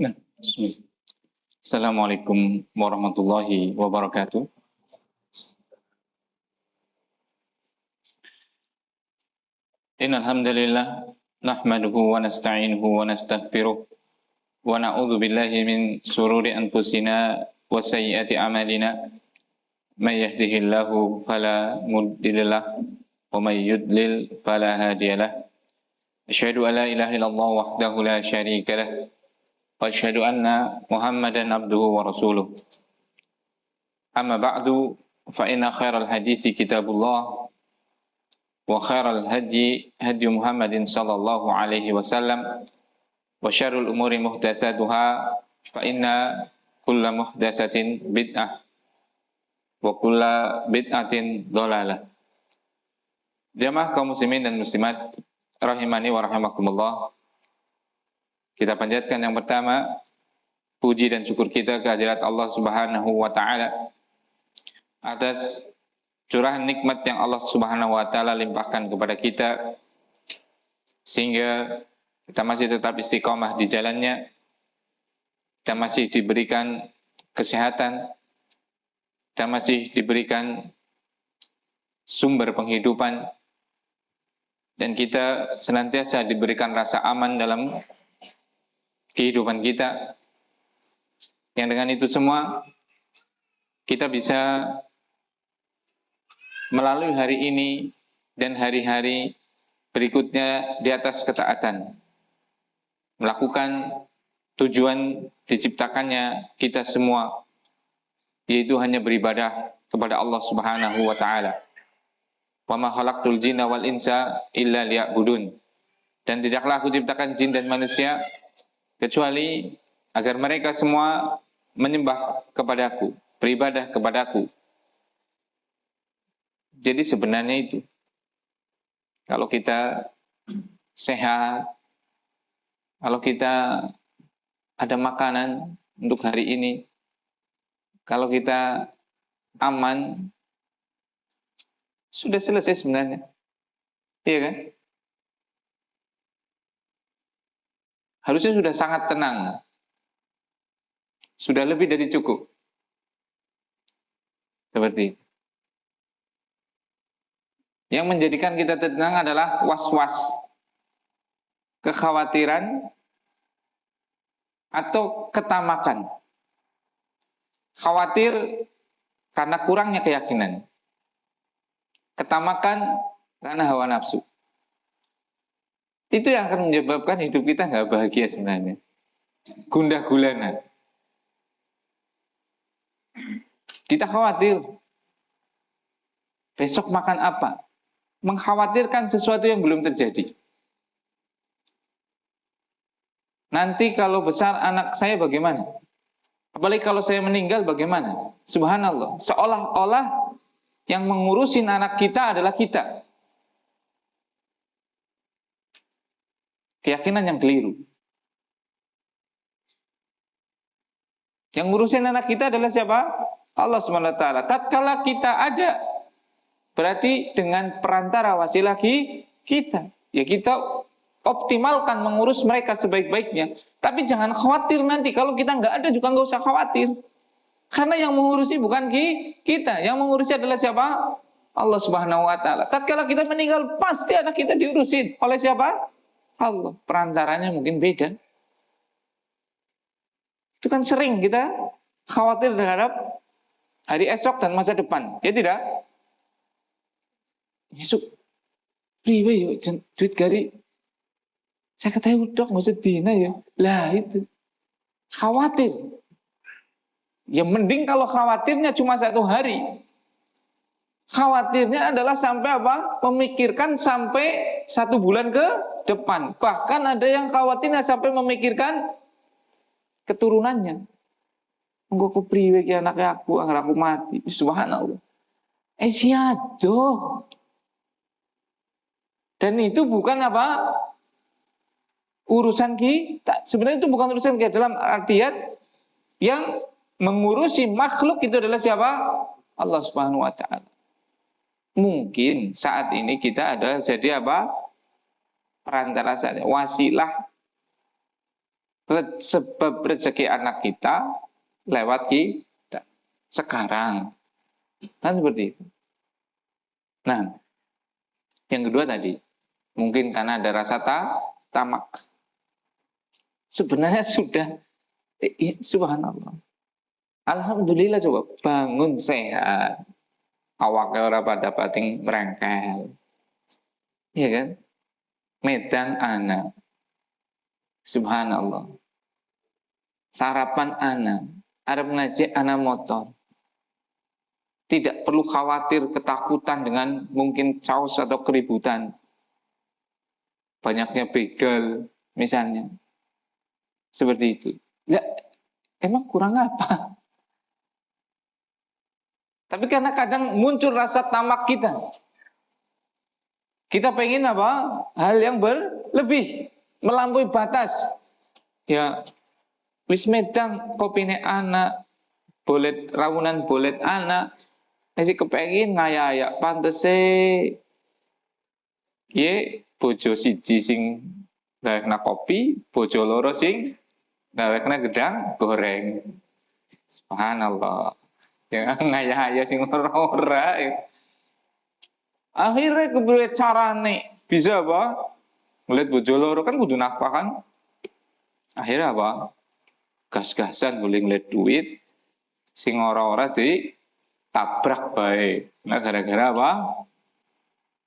Nah, bismillah. Assalamualaikum warahmatullahi wabarakatuh. Innal hamdalillah nahmaduhu wa nasta'inuhu wa nastaghfiruh wa na'udzu billahi min shururi anfusina wa sayyiati a'malina. May yahdihillahu fala mudhillalah wa may yudlil fala hadiyalah. Asyhadu an la ilaha illallah wahdahu la syarika lah wa asyhadu anna Muhammadan abduhu wa rasuluh. Amma ba'du fa inna khairal hadithi kitabullah wa khairal hadi hadi Muhammadin sallallahu alaihi wasallam wa syarrul umuri muhdatsatuha fa inna kulla muhdatsatin bid'ah wa kulla bid'atin dhalalah. Jamaah kaum muslimin dan muslimat rahimani wa rahimakumullah. Kita panjatkan yang pertama puji dan syukur kita kehadirat Allah Subhanahu wa taala atas curahan nikmat yang Allah Subhanahu wa taala limpahkan kepada kita sehingga kita masih tetap istiqomah di jalannya. Kita masih diberikan kesehatan, kita masih diberikan sumber penghidupan, dan kita senantiasa diberikan rasa aman dalam kehidupan kita. Yang dengan itu semua kita bisa melalui hari ini dan hari-hari berikutnya di atas ketaatan, melakukan tujuan diciptakannya kita semua, yaitu hanya beribadah kepada Allah Subhanahu wa taala. Wa ma khalaqtul jinna wal insa illa liya'budun. Dan tidaklah aku ciptakan jin dan manusia kecuali agar mereka semua menyembah kepadaku, beribadah kepadaku. Jadi sebenarnya itu, kalau kita sehat, kalau kita ada makanan untuk hari ini, kalau kita aman, sudah selesai sebenarnya. Iya kan? Harusnya sudah sangat tenang. Sudah lebih dari cukup. Seperti itu. Yang menjadikan kita tenang adalah was-was, kekhawatiran, atau ketamakan. Khawatir karena kurangnya keyakinan. Ketamakan karena hawa nafsu. Itu yang akan menyebabkan hidup kita nggak bahagia sebenarnya. Gundah gulana. Kita khawatir besok makan apa, mengkhawatirkan sesuatu yang belum terjadi. Nanti kalau besar anak saya bagaimana? Apalagi kalau saya meninggal bagaimana? Subhanallah, seolah-olah yang mengurusin anak kita adalah kita. Keyakinan yang keliru. Yang ngurusin anak kita adalah siapa? Allah Subhanahu wa taala. Tatkala kita ada, berarti dengan perantara wasilah kita. Ya kita optimalkan mengurus mereka sebaik-baiknya. Tapi jangan khawatir nanti kalau kita nggak ada juga nggak usah khawatir. Karena yang mengurusi bukan kita. Yang mengurusi adalah siapa? Allah Subhanahu wa taala. Tatkala kita meninggal pasti anak kita diurusin oleh siapa? Allah. Perantaranya mungkin beda. Itu kan sering kita khawatir terhadap hari esok dan masa depan. Ya tidak? Esok priwe yo duit gari. Saya katakan dok nggak sedih ya. Lah itu khawatir. Ya mending kalau khawatirnya cuma 1 hari. Khawatirnya adalah sampai apa? Memikirkan sampai 1 bulan ke depan. Bahkan ada yang khawatirnya sampai memikirkan keturunannya. Engko kepriwe ki anaknya aku, anggar aku mati. Subhanallah. Siadoh. Dan itu bukan apa? Urusan kita. Sebenarnya itu bukan urusan kita dalam artian yang mengurusi makhluk itu adalah siapa? Allah Subhanahu wa taala. Mungkin saat ini kita adalah jadi apa? Perantara saja, wasilah sebab rezeki anak kita lewat kita. Sekarang kan seperti itu. Nah, yang kedua tadi, mungkin karena ada rasa tamak. Sebenarnya sudah, subhanallah. Alhamdulillah coba bangun sehat. Awaknya orang pada pating merengkel. Iya kan? Medan anak. Subhanallah. Sarapan anak. Arab ngaji anak motor. Tidak perlu khawatir, ketakutan dengan mungkin chaos atau keributan. Banyaknya begal, misalnya. Seperti itu. Ya, emang kurang apa? Tapi karena kadang muncul rasa tamak kita. Kita pengen apa? Hal yang berlebih. Melampaui batas. Ya, wis medang kopine anak. Bolet, rawunan bolet anak. Masih kepengin ngaya-ayak pantese ye bojo siji sing gawekna kopi, bojo loro sing gawekna gedang goreng. Subhanallah. Ya ngaya-aya sing ora. Akhirnya kebelet carane bisa apa? Ngeliat bojo loro kan kudu nafkah kan. Akhirnya apa? Gas-gasan boleh ngeliat duit sing ora-ora di tabrak baik. Nah gara-gara apa?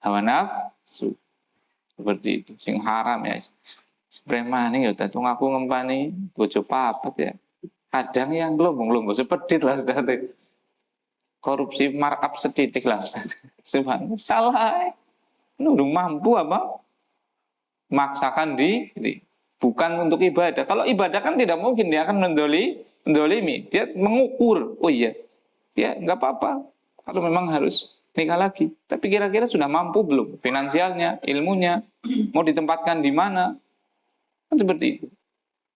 Hawa nafsu. Seperti itu. Sing haram ya. Spremane ya datung aku ngempani bojo papat ya. Kadang yang lombong-lombong sepedit lah Ustaz. Korupsi markup setitik lah Ustaz. Subhanallah. Salah. Nurung mampu apa? Maksakan diri. Bukan untuk ibadah. Kalau ibadah kan tidak mungkin dia akan mendolimi. Dia mengukur. Oh iya. Ya nggak apa-apa kalau memang harus nikah lagi. Tapi kira-kira sudah mampu belum? Finansialnya, ilmunya, mau ditempatkan di mana? Kan seperti itu.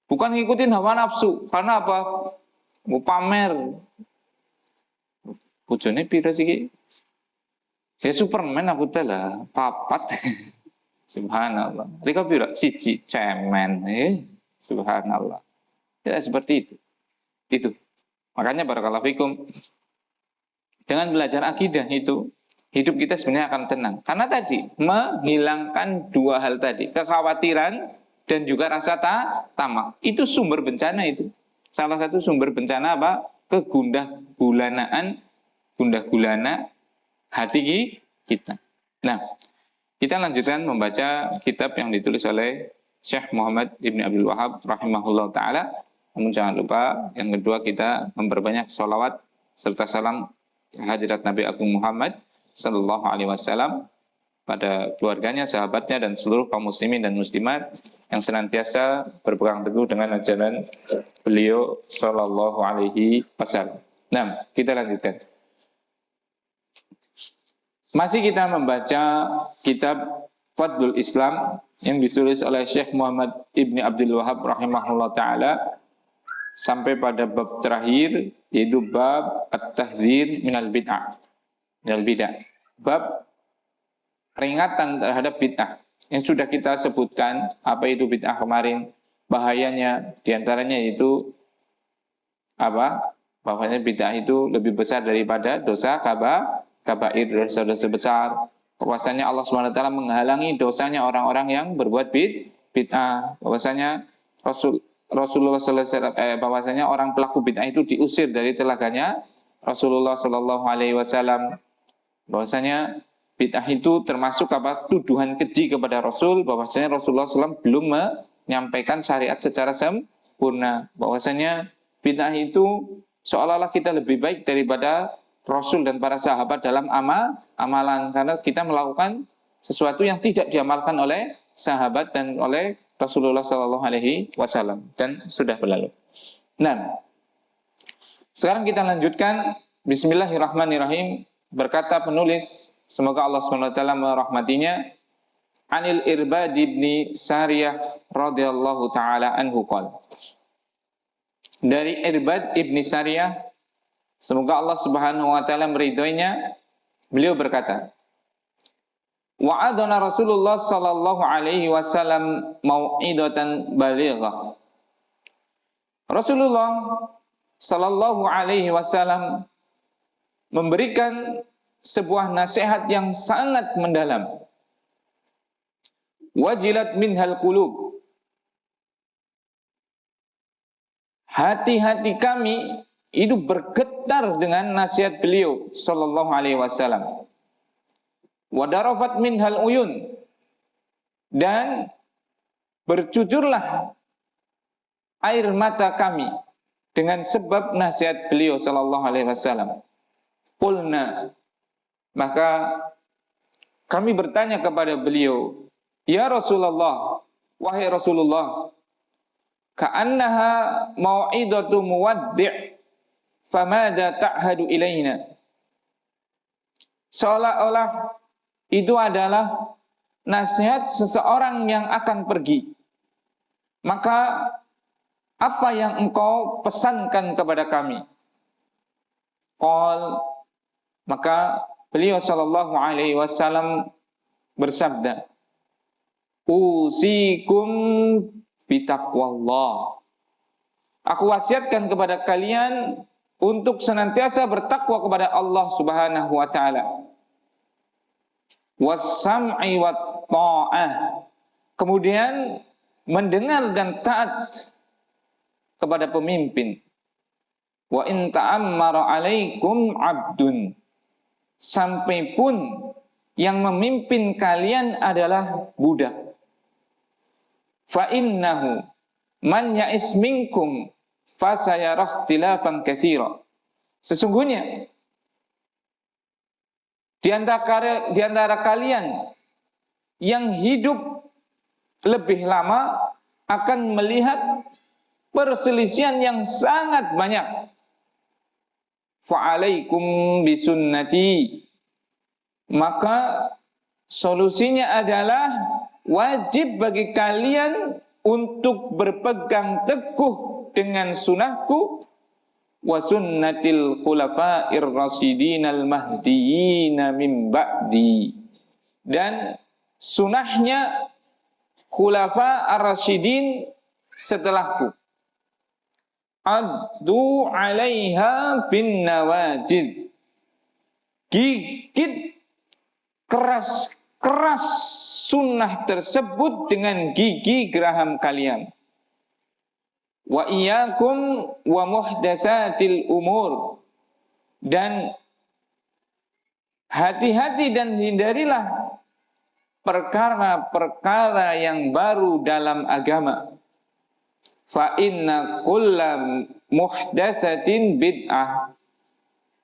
Bukan ngikutin hawa nafsu. Karena apa? Mau pamer. Bojone pira sih? Ya Superman aku telah papat. Subhanallah. Rika pira? Siji cemen. Subhanallah. Ya seperti itu. Itu. Makanya barakallahu fikum. Dengan belajar akidah itu, hidup kita sebenarnya akan tenang. Karena tadi, menghilangkan dua hal tadi. Kekhawatiran dan juga rasa tamak. Itu sumber bencana itu. Salah satu sumber bencana apa? Gundah gulana hati kita. Nah, kita lanjutkan membaca kitab yang ditulis oleh Syekh Muhammad Ibn Abdul Wahab rahimahullah ta'ala. Namun jangan lupa, yang kedua kita memperbanyak sholawat serta salam hadirat Nabi Agung Muhammad Sallallahu Alaihi Wasallam pada keluarganya, sahabatnya, dan seluruh kaum muslimin dan muslimat yang senantiasa berpegang teguh dengan ajaran beliau Sallallahu Alaihi Wasallam. Nah, kita lanjutkan. Masih kita membaca kitab Fadlul Islam yang ditulis oleh Syekh Muhammad Ibn Abdul Wahab rahimahullah ta'ala sampai pada bab terakhir, yaitu bab at-tahdzir minal bid'ah. Bab peringatan terhadap bid'ah. Yang sudah kita sebutkan, apa itu bid'ah kemarin, bahayanya, diantaranya itu apa? Bahwasanya bid'ah itu lebih besar daripada dosa kabair, dosa-dosa besar. Bahwasanya Allah SWT menghalangi dosanya orang-orang yang berbuat bid'ah. Bahwasanya Rasulullah SAW, bahwasanya orang pelaku bid'ah itu diusir dari telaganya Rasulullah SAW. Bahwasanya bid'ah itu termasuk apa? Tuduhan keji kepada Rasul. Bahwasanya Rasulullah SAW belum menyampaikan syariat secara sempurna. Bahwasanya bid'ah itu seolah-olah kita lebih baik daripada Rasul dan para sahabat dalam amalan, karena kita melakukan sesuatu yang tidak diamalkan oleh sahabat dan oleh Rasulullah Shallallahu Alaihi Wasallam, dan sudah berlalu. Nah, sekarang kita lanjutkan. Bismillahirrahmanirrahim. Berkata penulis, semoga Allah SWT merahmatinya, Anil Irbad ibni Sariyah radhiyallahu taala anhu qala. dari Irbad ibni Sariyah, semoga Allah Subhanahu wa taala meridhoinya, beliau berkata, wa'adana Rasulullah sallallahu alaihi wasallam mau'idatan balighah. Rasulullah sallallahu alaihi wasallam memberikan sebuah nasihat yang sangat mendalam. Wajilat minhal qulub. Hati-hati kami itu bergetar dengan nasihat beliau sallallahu alaihi wasallam. Wadarafat minhal uyun, dan bercucurlah air mata kami dengan sebab nasihat beliau sallallahu alaihi wasallam. Qulna, maka kami bertanya kepada beliau, ya Rasulullah, wahai Rasulullah, ka'annaha mau'idatu muwaddi', famada ta'hadu ilaina. Seolah-olah itu adalah nasihat seseorang yang akan pergi. Maka apa yang engkau pesankan kepada kami? Qal, maka beliau sallallahu alaihi wasallam bersabda, usikum bitaqwallah. Aku wasiatkan kepada kalian untuk senantiasa bertakwa kepada Allah Subhanahu wa taala. Was-sam'i wat ta'ah. Kemudian mendengar dan taat kepada pemimpin. Wa in ta'ammara 'alaikum 'abdun. Sampai pun yang memimpin kalian adalah budak. Fa innahu man ya'is minkum fasayara ikhtilafan katsira. Sesungguhnya di antara kalian yang hidup lebih lama akan melihat perselisihan yang sangat banyak. Fa'alaikum bisunnati. Maka solusinya adalah wajib bagi kalian untuk berpegang teguh dengan sunahku wa sunnatil khulafa'ir rasyidin al mahdiyyin min ba'di, dan sunahnya khulafa ar-rasyidin setelahku. Addu 'alaiha bin nawajid. Gigit keras sunnah tersebut dengan gigi geraham kalian. Wa iyyakum wa muhdatsatil umur, dan hati-hati dan hindarilah perkara-perkara yang baru dalam agama. Fa inna kulla muhdatsatin bid'ah.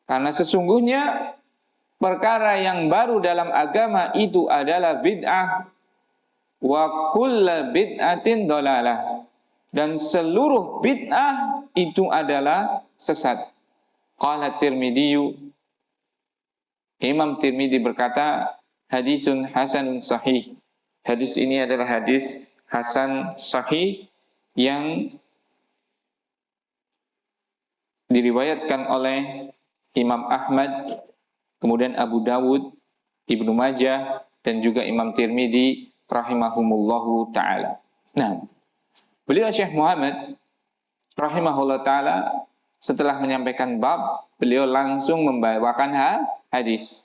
Karena sesungguhnya perkara yang baru dalam agama itu adalah bid'ah. Wa kulla bid'atin dhalalah. Dan seluruh bid'ah itu adalah sesat. Qala Tirmidzi, Imam Tirmidzi berkata, hadisun hasanun sahih. Hadis ini adalah hadis hasan sahih yang diriwayatkan oleh Imam Ahmad, kemudian Abu Dawud, Ibnu Majah, dan juga Imam Tirmidzi rahimahumullahu ta'ala. Nah, beliau Syekh Muhammad rahimahullah ta'ala setelah menyampaikan bab, beliau langsung membawakan hadis.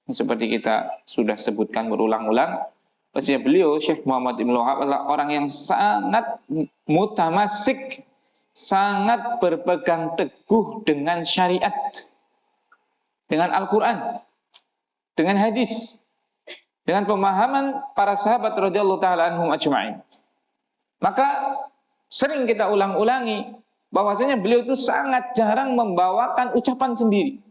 Seperti kita sudah sebutkan berulang-ulang, bahwasanya beliau Syekh Muhammad Ibn Wahab adalah orang yang sangat mutamasik, sangat berpegang teguh dengan syariat, dengan Al-Quran, dengan hadis, dengan pemahaman para sahabat radhiyallahu ta'ala anhum ajma'in. Maka sering kita ulang-ulangi bahwasanya beliau itu sangat jarang membawakan ucapan sendiri.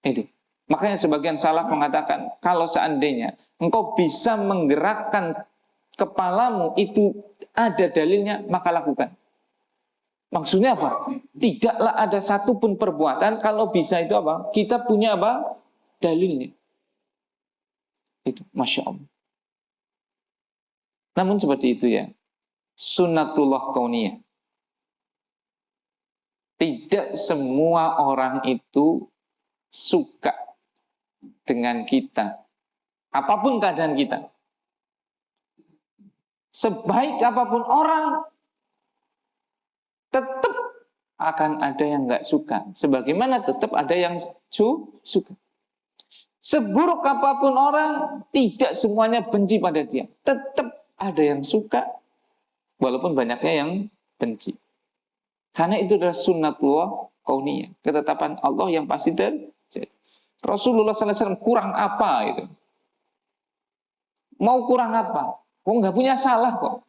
Itu. Makanya sebagian salaf mengatakan, kalau seandainya engkau bisa menggerakkan kepalamu, itu ada dalilnya, maka lakukan. Maksudnya apa? Tidaklah ada satupun perbuatan kalau bisa itu apa? Kita punya apa? Dalilnya. Itu, Masya Allah. Namun seperti itu ya, sunnatullah kauniyah. Tidak semua orang itu suka dengan kita, apapun keadaan kita. Sebaik apapun orang, tetap akan ada yang nggak suka. Sebagaimana tetap ada yang suka. Seburuk apapun orang, tidak semuanya benci pada dia. Tetap ada yang suka, walaupun banyaknya yang benci. Karena itu adalah sunnatullah kauniyah, ketetapan Allah yang pasti terjadi. Rasulullah SAW kurang apa itu? Mau kurang apa? Nggak punya salah kok.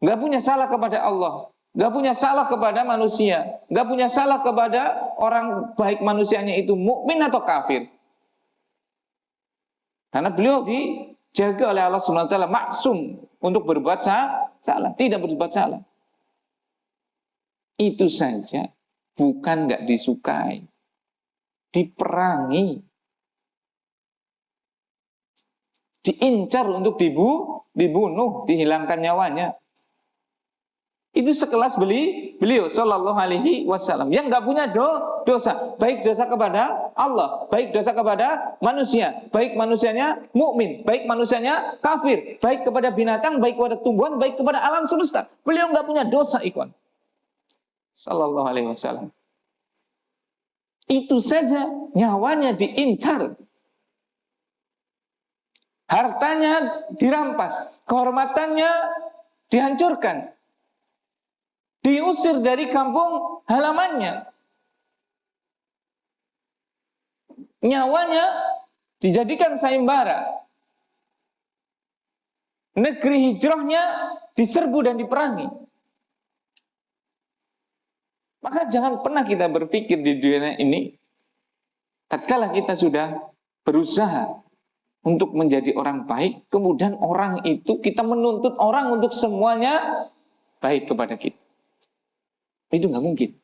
Nggak punya salah kepada Allah, nggak punya salah kepada manusia, nggak punya salah kepada orang, baik manusianya itu mukmin atau kafir. Karena beliau dijaga oleh Allah SWT maksum untuk berbuat salah, tidak berbuat salah. Itu saja bukan nggak disukai, diperangi, diincar untuk dibunuh, dihilangkan nyawanya. Itu sekelas beliau Shallallahu Alaihi Wasallam yang nggak punya dosa, baik dosa kepada Allah, baik dosa kepada manusia, baik manusianya mukmin, baik manusianya kafir, baik kepada binatang, baik kepada tumbuhan, baik kepada alam semesta. Beliau nggak punya dosa, ikhwan. Sallallahu Alaihi Wasallam. Itu saja nyawanya diincar, hartanya dirampas, kehormatannya dihancurkan, diusir dari kampung halamannya, nyawanya dijadikan sayembara, negeri hijrahnya diserbu dan diperangi. Maka jangan pernah kita berpikir di dunia ini, tatkala kita sudah berusaha untuk menjadi orang baik, kemudian orang itu kita menuntut orang untuk semuanya baik kepada kita. Itu nggak mungkin.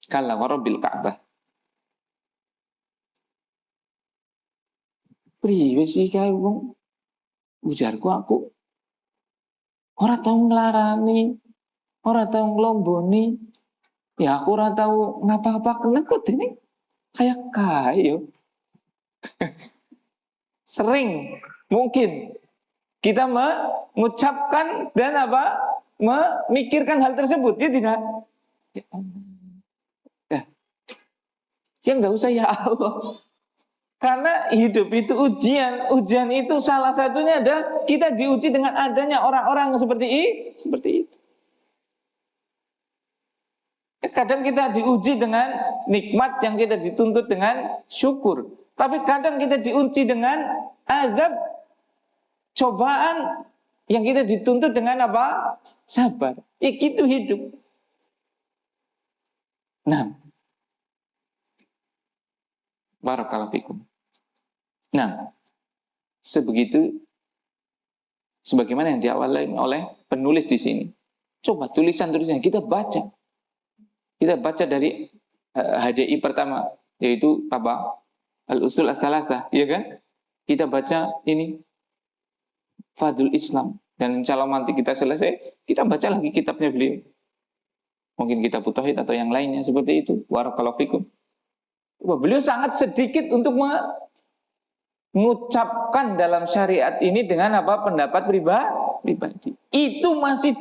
Kalla wa rabbil Ka'bah. Priwe sih kae wong ujarku aku ora tau nglarani, ora tau nglomboni. Ya aku ora tau ngapa-apa kena kok dene kayak kayu. Sering mungkin kita mengucapkan dan memikirkan hal tersebut, ya tidak? Ya nggak usah ya Allah. Karena hidup itu ujian. Ujian itu salah satunya ada kita diuji dengan adanya orang-orang seperti itu. Kadang kita diuji dengan nikmat yang kita dituntut dengan syukur. Tapi kadang kita diuji dengan azab, cobaan yang kita dituntut dengan apa? Sabar. Itu hidup. Nah, barakallahu fikum. Nah, sebagaimana yang diawali oleh penulis di sini. Coba tulisan-tulisan kita baca. Kita baca dari HDI pertama, yaitu apa? Al-Usul As-Salasah, ya kan? Kita baca ini Fadlul Islam, dan insya Allah nanti kita selesai, kita baca lagi kitabnya beliau. Mungkin kitab Tauhid atau yang lainnya seperti itu. Barakallahu fikum. Beliau sangat sedikit untuk mengucapkan dalam syariat ini dengan apa? Pendapat pribadi. Itu masih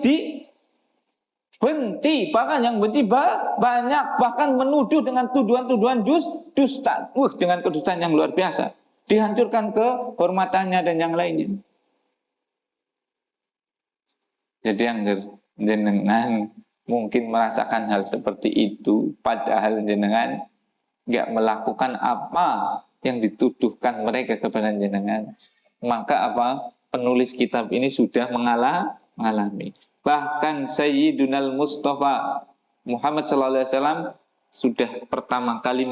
benci, bahkan yang benci banyak, bahkan menuduh dengan tuduhan-tuduhan dusta, dengan kedustaan yang luar biasa, dihancurkan kehormatannya dan yang lainnya. Jadi jenengan mungkin merasakan hal seperti itu, padahal jenengan nggak melakukan apa yang dituduhkan mereka kepada jenengan. Maka apa? Penulis kitab ini sudah mengalami. Bahkan Sayyidunal Mustafa Muhammad SAW sudah pertama kali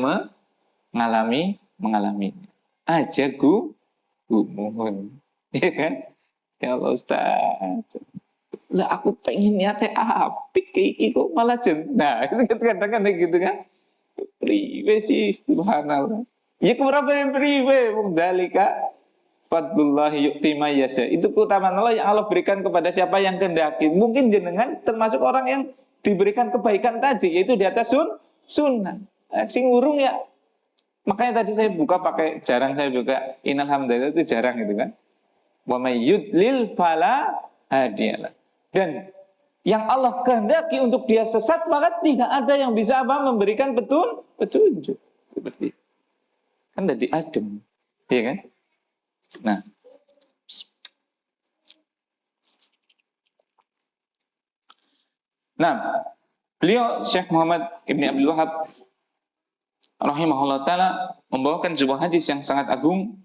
mengalami aja mohon, ya kan? Ya Allah Ustaz, lah aku pengen niatnya apik kayak kok malah nah itu kadang-kadang gitu kan, priwe sih subhanallah. Ya keberapa yang priwe wong dalika fadlullahi yu'ti may yasha. Itu keutamaan Allah yang Allah berikan kepada siapa yang kehendaki. Mungkin jenengan termasuk orang yang diberikan kebaikan tadi, yaitu di atas sunnah. Sing urung ya. Makanya tadi saya buka pakai, jarang saya buka innal hamdalillah, itu jarang gitu kan. Wa may yudlil fala hadiyalah. Dan yang Allah kehendaki untuk dia sesat, maka tidak ada yang bisa memberikan petunjuk. Seperti kan tadi adem, iya kan? Nah, beliau Syekh Muhammad Ibn Abdul Wahab rahimahullah ta'ala membawakan sebuah hadis yang sangat agung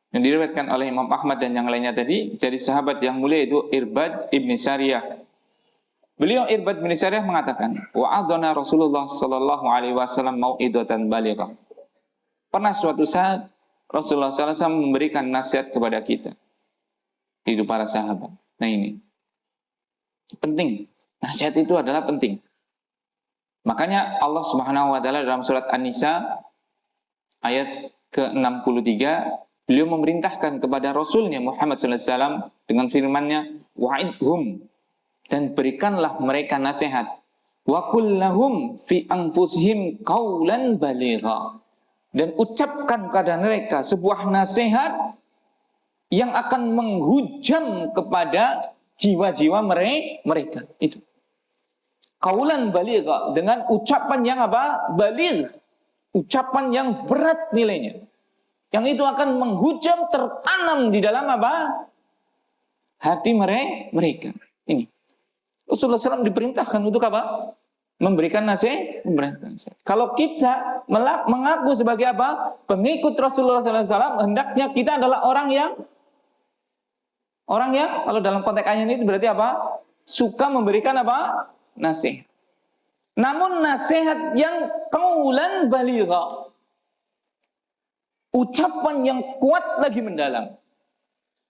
yang diriwayatkan oleh Imam Ahmad dan yang lainnya tadi dari sahabat yang mulia, itu Irbad ibn Sariyah. Beliau Irbad bin Sariyah mengatakan, wa'adana Rasulullah sallallahu alaihi wasallam mau'idatan balighah. Pernah suatu saat Rasulullah sallallahu alaihi wasallam memberikan nasihat kepada kita, itu para sahabat. Nah, ini penting. Nasihat itu adalah penting. Makanya Allah Subhanahu wa taala dalam surat An-Nisa ayat ke-63, beliau memerintahkan kepada Rasulnya Muhammad sallallahu alaihi wasallam dengan firman-Nya, wa'idhum, dan berikanlah mereka nasihat, wa qul lahum fi anfusihim qaulan baligha, dan ucapkan kepada mereka sebuah nasihat yang akan menghujam kepada jiwa-jiwa mereka. Itu qaulan baligha, dengan ucapan yang baligh, ucapan yang berat nilainya, yang itu akan menghujam, tertanam di dalam hati mereka. Ini Rasulullah SAW diperintahkan untuk memberikan nasihat. Kalau kita mengaku sebagai pengikut Rasulullah SAW, hendaknya kita adalah orang yang kalau dalam konteks ayat ini berarti suka memberikan nasihat. Namun nasihat yang qaulan baligha, ucapan yang kuat lagi mendalam.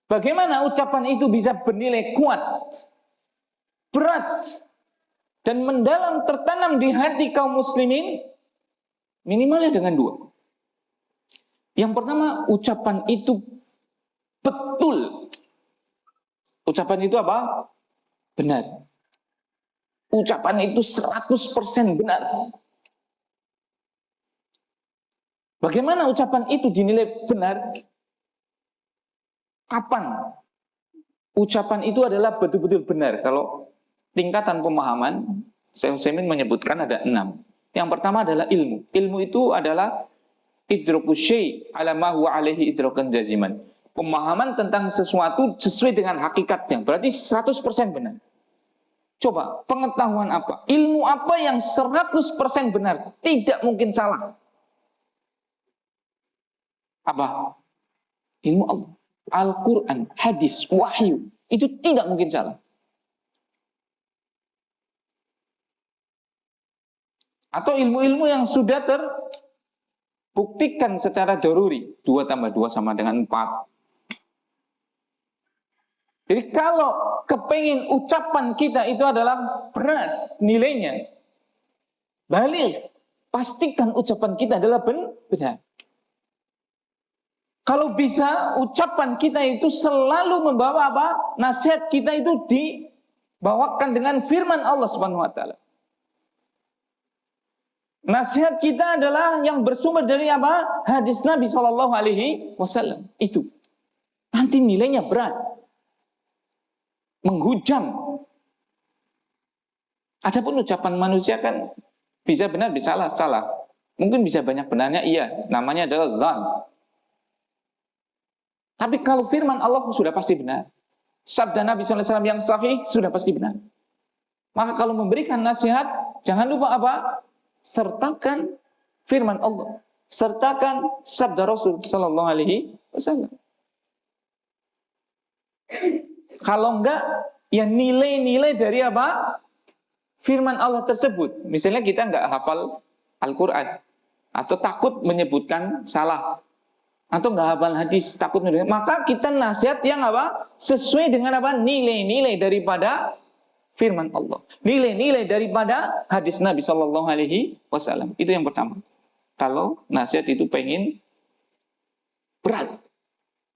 Bagaimana ucapan itu bisa bernilai kuat, berat, dan mendalam, tertanam di hati kaum muslimin? Minimalnya dengan dua. Yang pertama, ucapan itu betul. Ucapan itu benar. Ucapan itu 100% benar. Bagaimana ucapan itu dinilai benar? Kapan ucapan itu adalah betul-betul benar? Kalau tingkatan pemahaman, Syekh Utsaimin menyebutkan ada 6. Yang pertama adalah ilmu. Ilmu itu adalah idrakus syai' ala ma huwa alaihi idrakan jaziman. Pemahaman tentang sesuatu sesuai dengan hakikatnya, berarti 100% benar. Coba, pengetahuan apa? Ilmu apa yang 100% benar? Tidak mungkin salah. Apa? Ilmu Allah. Al-Quran, hadis, wahyu. Itu tidak mungkin salah. Atau ilmu-ilmu yang sudah terbuktikan secara daruri. 2 tambah 2 sama dengan 4. Jadi kalau kepingin ucapan kita itu adalah berat nilainya, baligh, pastikan ucapan kita adalah benar. Kalau bisa ucapan kita itu selalu membawa nasihat kita itu dibawakan dengan firman Allah Subhanahu wa taala. Nasihat kita adalah yang bersumber dari hadis Nabi sallallahu alaihi wasallam. Itu nanti nilainya berat, menghujam. Adapun ucapan manusia kan bisa benar, bisa salah. Mungkin bisa banyak benarnya, iya. Namanya adalah dzan. Tapi kalau firman Allah sudah pasti benar. Sabda Nabi SAW yang sahih sudah pasti benar. Maka kalau memberikan nasihat, jangan lupa sertakan firman Allah. Sertakan sabda Rasul Sallallahu Alaihi Wasallam. Kalau enggak, ya nilai-nilai dari firman Allah tersebut. Misalnya kita enggak hafal Al-Quran, atau takut menyebutkan salah, atau enggak hafal hadis, takut menyebutkan, maka kita nasihat yang sesuai dengan nilai-nilai daripada firman Allah, nilai-nilai daripada hadis Nabi Sallallahu Alaihi Wasallam. Itu yang pertama. Kalau nasihat itu pengen berat,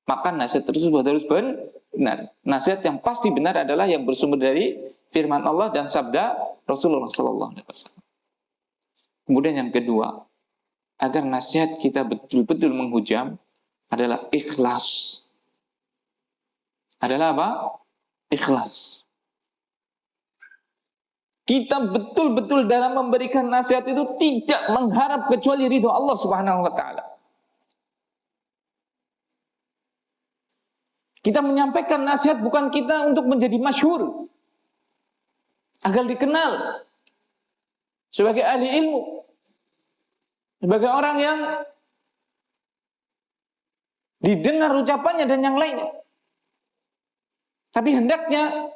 maka nasihat tersebut harus benar. Nasihat yang pasti benar adalah yang bersumber dari firman Allah dan sabda Rasulullah sallallahu alaihi wasallam. Kemudian yang kedua, agar nasihat kita betul-betul menghujam adalah ikhlas. Adalah apa? Ikhlas. Kita betul-betul dalam memberikan nasihat itu tidak mengharap kecuali ridho Allah Subhanahu wa taala. Kita menyampaikan nasihat bukan kita untuk menjadi masyhur, agar dikenal sebagai ahli ilmu, sebagai orang yang didengar ucapannya dan yang lainnya. Tapi hendaknya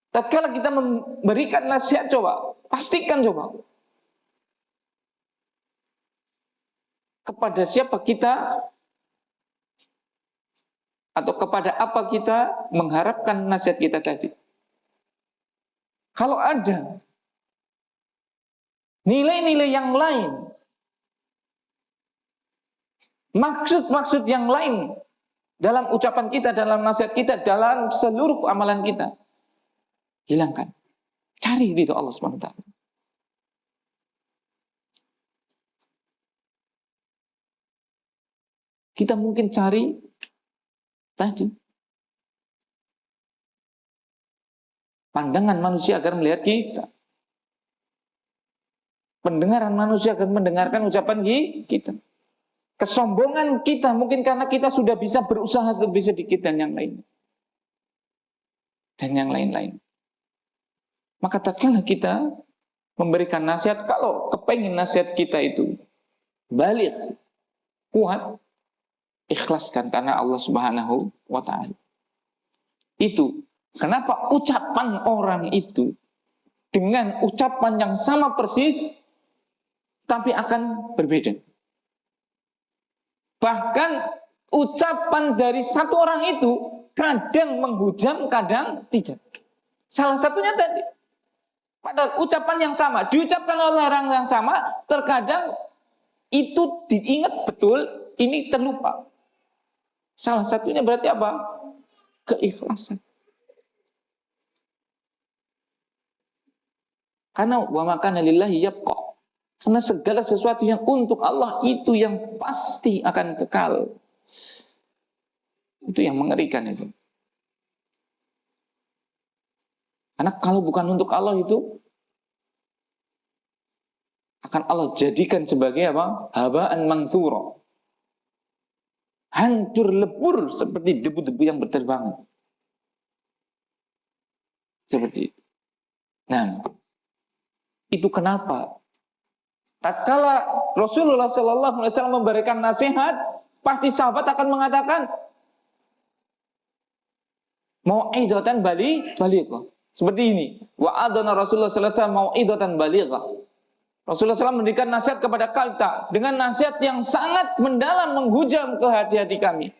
tatkala kita memberikan nasihat, coba pastikan kepada siapa kita atau kepada apa kita mengharapkan nasihat kita tadi. Kalau ada nilai-nilai yang lain, maksud-maksud yang lain dalam ucapan kita, dalam nasihat kita, dalam seluruh amalan kita, hilangkan. Cari ridho Allah SWT. Kita mungkin cari tadi pandangan manusia agar melihat kita, pendengaran manusia agar mendengarkan ucapan kita, kesombongan kita mungkin karena kita sudah bisa berusaha lebih sedikit dan yang lain. Dan yang lain-lain. Maka tatkala kita memberikan nasihat, kalau kepengen nasihat kita itu balik, kuat, ikhlaskan karena Allah Subhanahu wa taala. Itu kenapa ucapan orang itu dengan ucapan yang sama persis tapi akan berbeda. Bahkan ucapan dari satu orang itu kadang menghujam, kadang tidak. Salah satunya tadi, padahal ucapan yang sama diucapkan oleh orang yang sama, terkadang itu diingat betul, ini terlupa. Salah satunya berarti apa? Keikhlasan. Karena wa makana lillahi yabqa. Karena segala sesuatu yang untuk Allah itu yang pasti akan kekal. Itu yang mengerikan itu. Karena kalau bukan untuk Allah itu akan Allah jadikan sebagai apa? Haba'an manthura. Hancur lebur seperti debu-debu yang berterbangan. Seperti itu. Nah, itu kenapa? Tatkala Rasulullah SAW memberikan nasihat, pasti sahabat akan mengatakan mau'idatan balighah. Seperti ini. Wa adana Rasulullah SAW mau'idatan balighah. Rasulullah SAW memberikan nasihat kepada kita dengan nasihat yang sangat mendalam, menghujam ke hati-hati kami,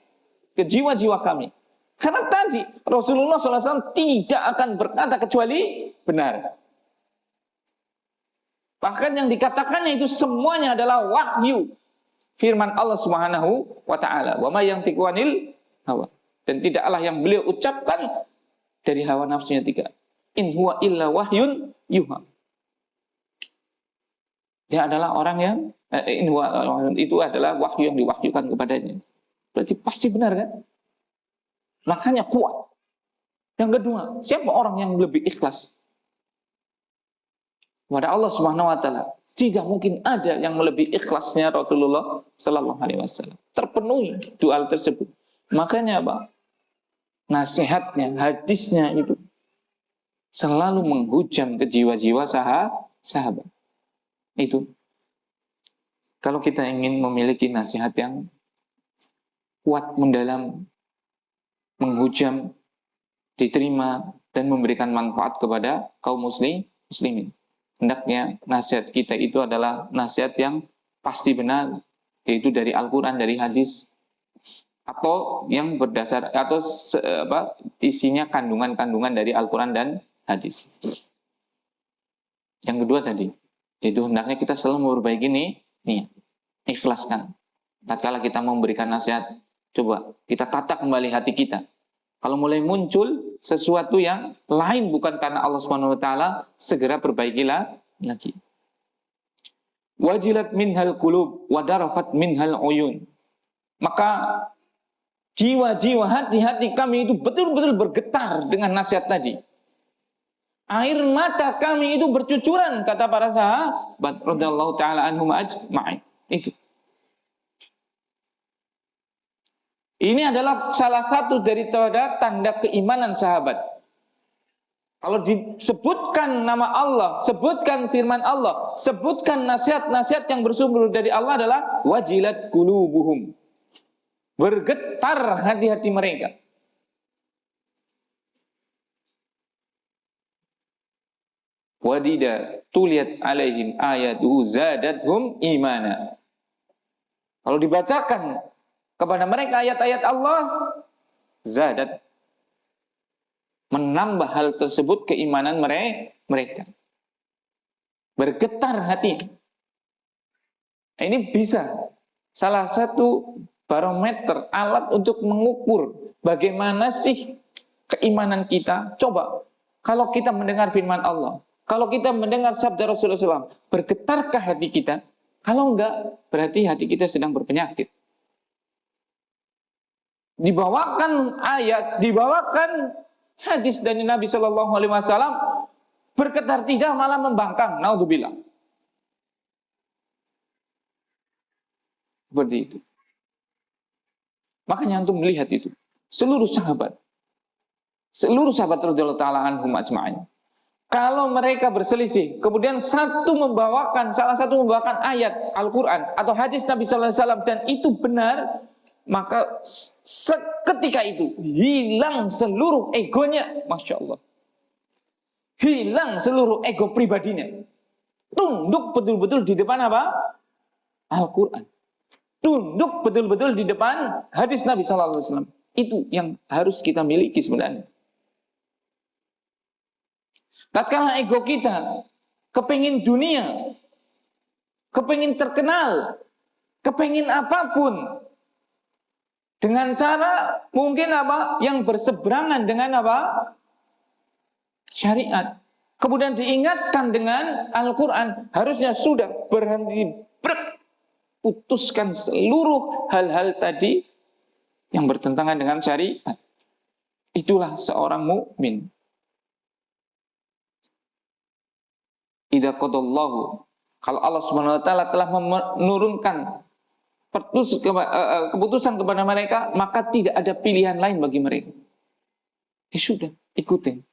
ke jiwa-jiwa kami. Karena tadi Rasulullah SAW tidak akan berkata kecuali benar. Bahkan yang dikatakannya itu semuanya adalah wahyu. Firman Allah Subhanahu wa taala, "Wa may yantiqu 'anil hawa." Dan tidaklah yang beliau ucapkan dari hawa nafsunya tiga. In huwa illa wahyun yuha. Dia adalah orang yang itu adalah wahyu yang diwahyukan kepadanya. Berarti pasti benar kan? Makanya kuat. Yang kedua, siapa orang yang lebih ikhlas kepada Allah Subhanahu wa taala? Tidak mungkin ada yang melebihi ikhlasnya Rasulullah sallallahu alaihi wasallam. Terpenuhi dua hal tersebut. Makanya apa? Nasihatnya, hadisnya itu selalu menghujam ke jiwa-jiwa sahabat. Itu. Kalau kita ingin memiliki nasihat yang kuat, mendalam, menghujam, diterima dan memberikan manfaat kepada kaum muslimin. Hendaknya nasihat kita itu adalah nasihat yang pasti benar, yaitu dari Al-Quran, dari hadis, atau yang berdasar atau isinya kandungan-kandungan dari Al-Quran dan hadis. Yang kedua tadi, yaitu hendaknya kita selalu memperbaiki niat, ikhlaskan. Tatkala kita memberikan nasihat, coba kita tata kembali hati kita. Kalau mulai muncul sesuatu yang lain bukan karena Allah Subhanahu wa taala, segera perbaikilah lagi. Wajilat minhal qulub wa darafat minhal uyun. Maka jiwa-jiwa, hati-hati kami itu betul-betul bergetar dengan nasihat tadi. Air mata kami itu bercucuran, kata para sahabat radhiyallahu taala anhum ajma'in. Itu. Ini adalah salah satu dari tanda keimanan sahabat. Kalau disebutkan nama Allah, sebutkan firman Allah, sebutkan nasihat-nasihat yang bersumber dari Allah adalah wajilat qulubuhum. Bergetar hati-hati mereka. Wadida tuliyat alaihim ayatuhu zadathum imana. Kalau dibacakan kepada mereka ayat-ayat Allah, zadat, menambah hal tersebut keimanan mereka. Bergetar hati. Ini bisa salah satu barometer, alat untuk mengukur bagaimana sih keimanan kita. Coba, kalau kita mendengar firman Allah, kalau kita mendengar sabda Rasulullah SAW, bergetarkah hati kita? Kalau enggak, berarti hati kita sedang berpenyakit. Dibawakan ayat, dibawakan hadis dari Nabi SAW, bergetar tidak, malah membangkang. Naudzubillah. Seperti itu. Makanya antum melihat itu. Seluruh sahabat radhiyallahu taala anhum ajma'in. Kalau mereka berselisih, kemudian salah satu membawakan ayat Al-Quran atau hadis Nabi SAW dan itu benar, maka seketika itu hilang seluruh egonya, Masya Allah. Hilang seluruh ego pribadinya. Tunduk betul-betul di depan apa? Al-Quran. Tunduk betul-betul di depan hadis Nabi SAW. Itu yang harus kita miliki sebenarnya. Tatkala ego kita kepingin dunia, kepingin terkenal, kepingin apapun, dengan cara mungkin apa? Yang berseberangan dengan apa? Syariat. Kemudian diingatkan dengan Al-Quran. Harusnya sudah berhenti, putuskan seluruh hal-hal tadi yang bertentangan dengan syariat. Itulah seorang mukmin. Idza qadallahu, kalau Allah Subhanahu wa taala telah menurunkan keputusan kepada mereka, maka tidak ada pilihan lain bagi mereka. Ya sudah, ikutin.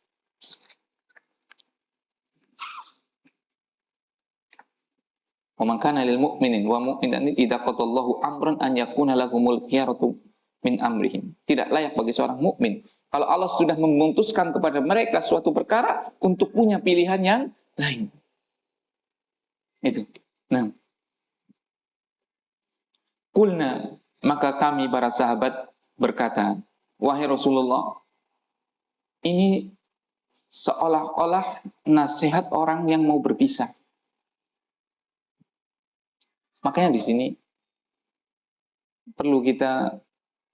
Wa man kana lil mu'minin wa mu'minatin idza qadallahu amran an yakuna lahumul khiyaratu min amrihim. Tidak layak bagi seorang mukmin kalau Allah sudah memutuskan kepada mereka suatu perkara untuk punya pilihan yang lain. Itu. Nah, kulna, maka kami para sahabat berkata, wahai Rasulullah, ini seolah-olah nasihat orang yang mau berpisah. Makanya di sini perlu kita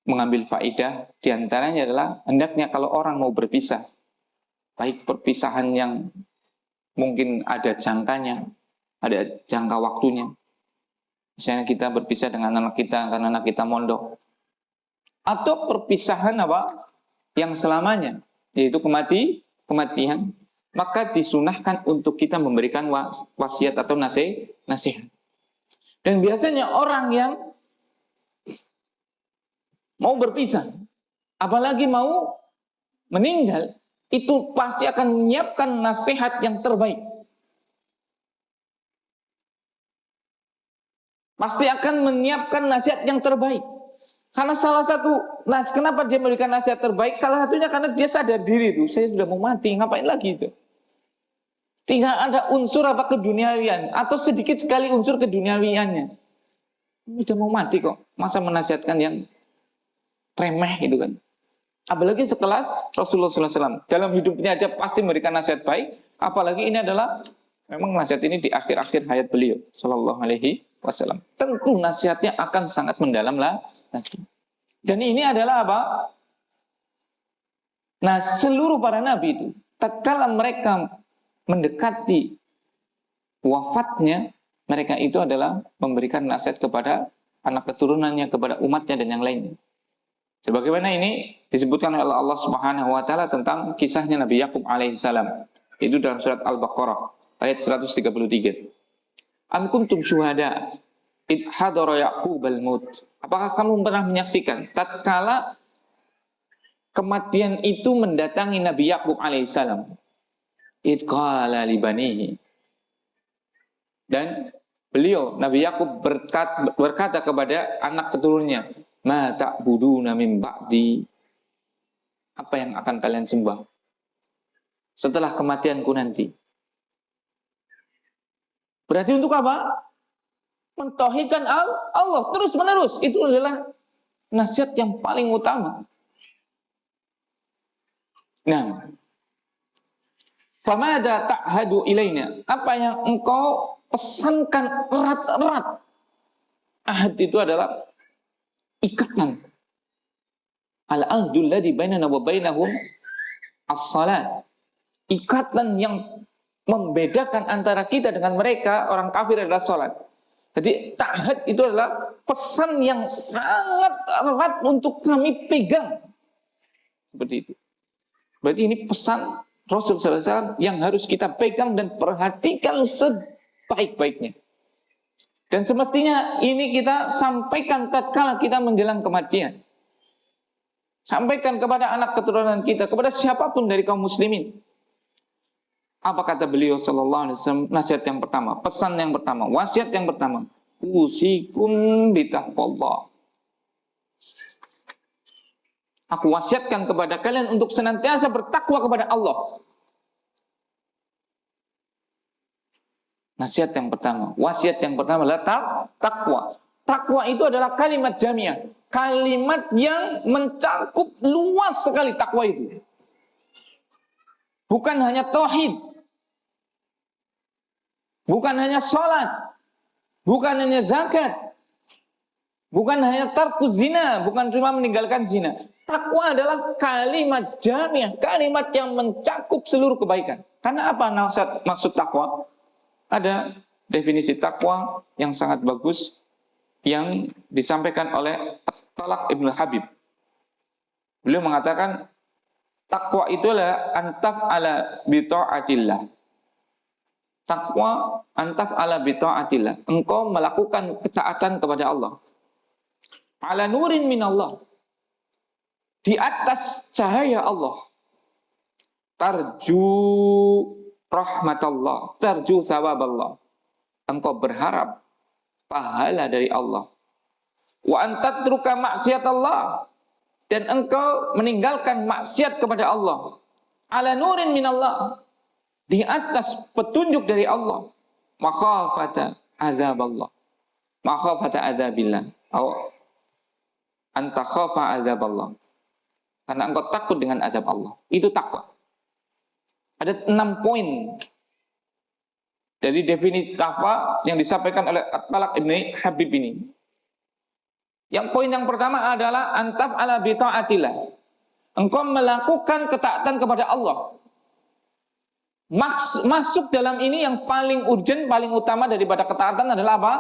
mengambil faedah, diantaranya adalah hendaknya kalau orang mau berpisah, baik perpisahan yang mungkin ada jangkanya, ada jangka waktunya. Misalnya kita berpisah dengan anak kita karena anak kita mondok, atau perpisahan apa yang selamanya, yaitu kematian, maka disunahkan untuk kita memberikan wasiat atau nasihat. Dan biasanya orang yang mau berpisah, apalagi mau meninggal, itu pasti akan menyiapkan nasihat yang terbaik. Pasti akan menyiapkan nasihat yang terbaik. Karena salah satu, kenapa dia memberikan nasihat terbaik? Salah satunya karena dia sadar diri itu, saya sudah mau mati, ngapain lagi itu? Tidak ada unsur apa keduniawian, atau sedikit sekali unsur keduniawiannya. Sudah mau mati kok, masa menasihatkan yang remeh itu kan? Apalagi sekelas Rasulullah SAW. Dalam hidupnya aja pasti memberikan nasihat baik, apalagi ini adalah, memang nasihat ini di akhir-akhir hayat beliau Sallallahu Alaihi Wasallam. Tentu nasihatnya akan sangat mendalam lah. Dan ini adalah apa? Nah, seluruh para nabi itu, tatkala mereka mendekati wafatnya, mereka itu adalah memberikan nasihat kepada anak keturunannya, kepada umatnya dan yang lainnya. Sebagaimana ini disebutkan oleh Allah Subhanahu wa taala tentang kisahnya Nabi Yakub alaihissalam. Itu dalam surat Al-Baqarah ayat 133. Am kuntum syuhada id hadara Yaqub al-maut. Apakah kamu pernah menyaksikan tatkala kematian itu mendatangi Nabi Yakub alaihissalam? Id qala li banihi. Dan beliau Nabi Yakub berkata kepada anak keturunannya, ma ta'buduna min ba'di. Apa yang akan kalian sembah setelah kematianku nanti? Berarti untuk apa? Mentauhidkan Allah terus menerus. Itu adalah nasihat yang paling utama. Nah, famada ta'hadu ilaina. Apa yang engkau pesankan erat-erat? Ahad itu adalah ikatan. Al-ahdul ladzi bainana wa bainahum as-salat. Ikatan yang membedakan antara kita dengan mereka orang kafir adalah salat. Jadi ta'had itu adalah pesan yang sangat erat untuk kami pegang. Seperti itu. Berarti ini pesan Rasul SAW yang harus kita pegang dan perhatikan sebaik-baiknya. Dan semestinya ini kita sampaikan tatkala kita menjelang kematian. Sampaikan kepada anak keturunan kita, kepada siapapun dari kaum muslimin. Apa kata beliau sallallahu alaihi wasallam? Nasihat yang pertama, pesan yang pertama, wasiat yang pertama, usikum bitaqwallah. Aku wasiatkan kepada kalian untuk senantiasa bertakwa kepada Allah. Nasihat yang pertama, wasiat yang pertama adalah takwa. Takwa itu adalah kalimat jamiah, kalimat yang mencakup luas sekali takwa itu. Bukan hanya tauhid, bukan hanya sholat, bukan hanya zakat, bukan hanya tarku zina, bukan cuma meninggalkan zina. Takwa adalah kalimat jamiah, kalimat yang mencakup seluruh kebaikan. Karena apa maksud takwa? Ada definisi takwa yang sangat bagus yang disampaikan oleh Talak Ibnu Habib. Beliau mengatakan takwa itu adalah antaf ala bita'atillah. Takwa antaf ala bita'atillah. Engkau melakukan ketaatan kepada Allah. Ala nurin min Allah. Di atas cahaya Allah. Tarju rahmatullah, tarju sawaballah. Engkau berharap pahala dari Allah. Wa antatruka maksiat Allah. Dan engkau meninggalkan maksiat kepada Allah. Ala nurin minallah. Di atas petunjuk dari Allah. Makhafata azab Allah. Makhafata azabillah. Anta khafa azab Allah. Karena engkau takut dengan azab Allah. Itu takwa. Ada 6 poin dari definisi takwa yang disampaikan oleh Talak Ibnu Habib ini. Yang poin yang pertama adalah antaf ala bita'atillah. Engkau melakukan ketaatan kepada Allah. Masuk dalam ini yang paling urgent, paling utama daripada ketaatan adalah apa?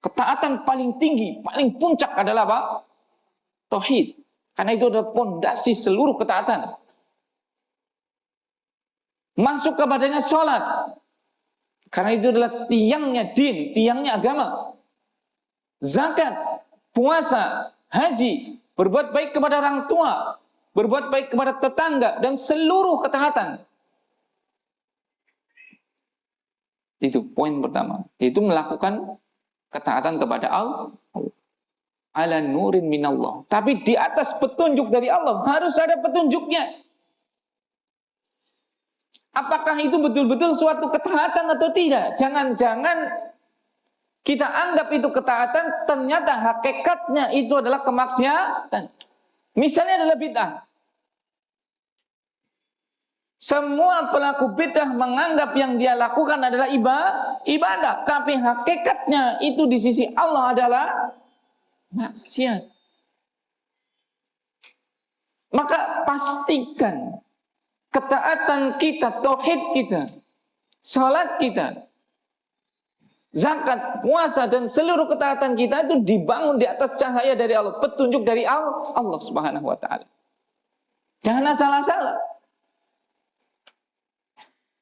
Ketaatan paling tinggi, paling puncak adalah apa? Tauhid. Karena itu adalah pondasi seluruh ketaatan. Masuk kepadanya sholat. Karena itu adalah tiangnya din, tiangnya agama. Zakat, puasa, haji, berbuat baik kepada orang tua, berbuat baik kepada tetangga, dan seluruh ketaatan. Itu poin pertama. Itu melakukan ketaatan kepada Allah. Ala nurin minallah. Tapi di atas petunjuk dari Allah. Harus ada petunjuknya. Apakah itu betul-betul suatu ketaatan atau tidak? Jangan-jangan kita anggap itu ketaatan, ternyata hakikatnya itu adalah kemaksiatan. Misalnya adalah bid'ah. Semua pelaku bid'ah menganggap yang dia lakukan adalah ibadah. Tapi hakikatnya itu di sisi Allah adalah maksiat. Maka pastikan ketaatan kita, tauhid kita, salat kita, zakat, puasa, dan seluruh ketaatan kita itu dibangun di atas cahaya dari Allah, petunjuk dari Allah Subhanahu wa ta'ala. Jangan salah-salah.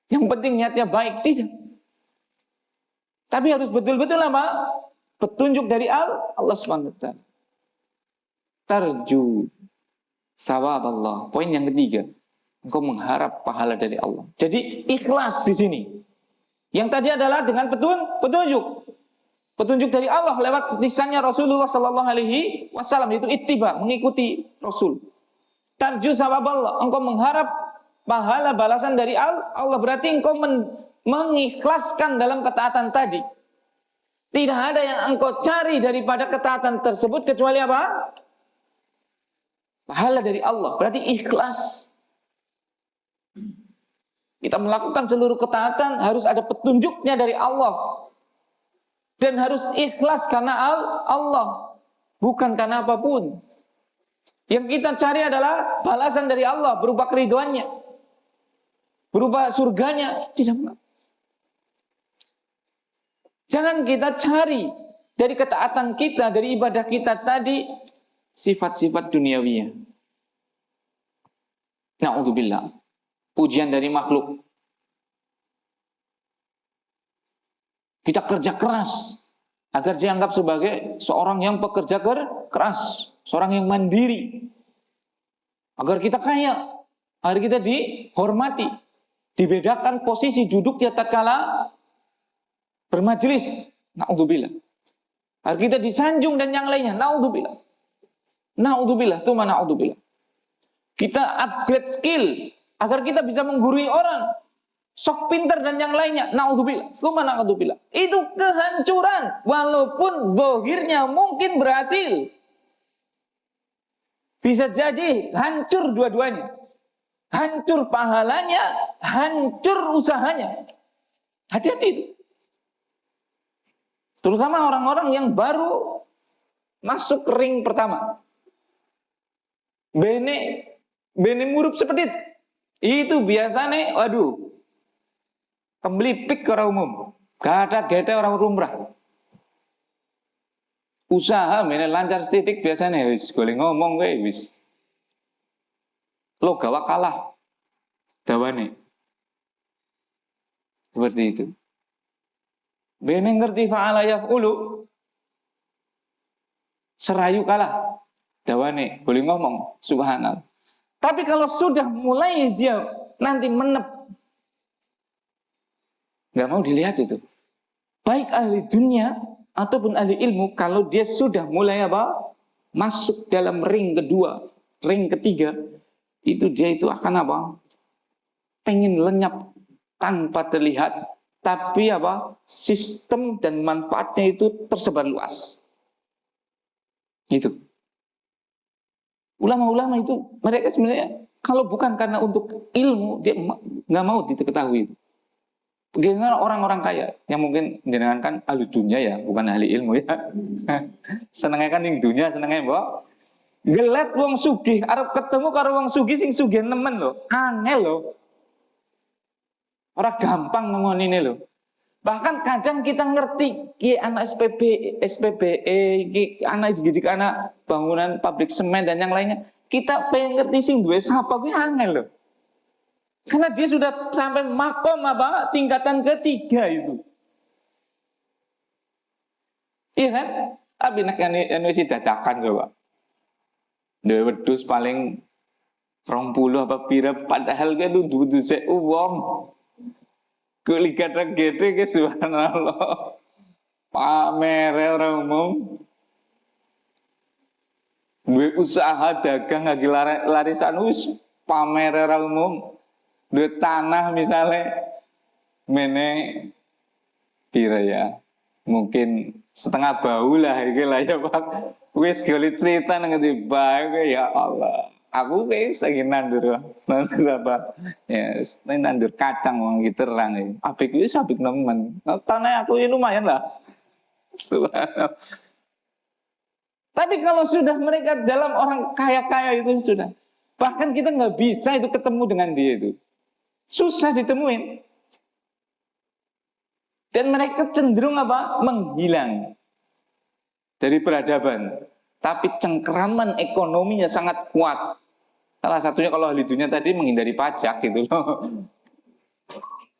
Yang penting niatnya baik, tidak. Tapi harus betul-betul apa? Petunjuk dari Allah Subhanahu wa ta'ala. Tarju sawab Allah. Poin yang ketiga, engkau mengharap pahala dari Allah. Jadi ikhlas di sini. Yang tadi adalah dengan petunjuk. Petunjuk dari Allah lewat lisannya Rasulullah sallallahu alaihi wasallam, itu ittiba, mengikuti Rasul. Tarju sawab Allah, engkau mengharap pahala balasan dari Allah, berarti engkau mengikhlaskan dalam ketaatan tadi. Tidak ada yang engkau cari daripada ketaatan tersebut kecuali apa? Pahala dari Allah, berarti ikhlas. Kita melakukan seluruh ketaatan harus ada petunjuknya dari Allah. Dan harus ikhlas karena Allah, bukan karena apapun. Yang kita cari adalah balasan dari Allah berupa keriduannya, berupa surganya. Tidak. Jangan kita cari dari ketaatan kita, dari ibadah kita tadi sifat-sifat duniawiyah. Na'udzubillah. Pujian dari makhluk. Kita kerja keras agar dianggap sebagai seorang yang pekerja keras, seorang yang mandiri. Agar kita kaya, agar kita dihormati, dibedakan posisi duduknya tatkala bermajelis. Na'udzubillah. Agar kita disanjung dan yang lainnya. Na'udzubillah. Na'udzubillah, tsumma na'udzubillah. Kita upgrade skill agar kita bisa menggurui orang, sok pintar dan yang lainnya. Na'udzubillah, tsumma na'udzubillah. Itu kehancuran, walaupun zahirnya mungkin berhasil. Bisa jadi hancur dua-duanya. Hancur pahalanya, hancur usahanya. Hati-hati itu. Terutama orang-orang yang baru masuk ring pertama. Bene murup sepedit. Itu biasanya, waduh, kemblipik ke orang umum. Gada-gada orang rumrah. Usaha mene lancar setitik biasanya wis golek ngomong kae wis. Lo gawa kalah. Dawane. Seperti itu. Bene ngerti fa'ala yaf'ulu. Serayu kalah. Dawane boleh ngomong, subhanallah. Tapi kalau sudah mulai dia nanti menep, nggak mau dilihat itu. Baik ahli dunia ataupun ahli ilmu, kalau dia sudah mulai apa? Masuk dalam ring kedua, ring ketiga, itu dia itu akan apa? Pengen lenyap tanpa terlihat, tapi apa? Sistem dan manfaatnya itu tersebar luas. Itu. Ulama-ulama itu mereka sebenarnya kalau bukan karena untuk ilmu dia nggak mau diketahui. Bagaimana orang-orang kaya yang mungkin jenengan kan ahli dunia ya, bukan ahli ilmu ya. Senengnya kan ning dunia, senengnya mbok gelet wong sugih, arep ketemu karo wong sugih sing sugih nemen lho. Angel lho. Ora gampang ngonine lho. Bahkan kadang kita ngerti ki anak SPBE, ki anak dididik anak bangunan pabrik semen dan yang lainnya. Kita pengen ngerti sing duwe sapa kuwi angel lho. Karena dia sudah sampai makom apa? Tingkatan ketiga itu. Iya kan? Tapi nek anu wis dadakan coba. Dewe wedhus paling 20 apa pira padahal kan dudu sik wong. Kulit kata gede ke subhanallah. Pamer orang umum. Duwe usaha dagang lagi larisan us pamer orang umum. Duwe tanah misalnya mene kira ya. Mungkin setengah bau lah iki lah ya Pak. Wis golek cerita nang ngendi bae ya Allah. Aku kayak lagi nandur apa? Ya, nandur kacang wong iki terang iki. Apik wis apik nemen. Tanah aku ini lumayan lah. Subhanallah. Tapi kalau sudah mereka dalam orang kaya-kaya itu sudah Bahkan kita nggak bisa itu ketemu dengan dia itu. Susah ditemuin. Dan mereka cenderung apa? Menghilang dari peradaban. Tapi cengkeraman ekonominya sangat kuat. Salah satunya kalau ahli dunia tadi menghindari pajak gitu loh.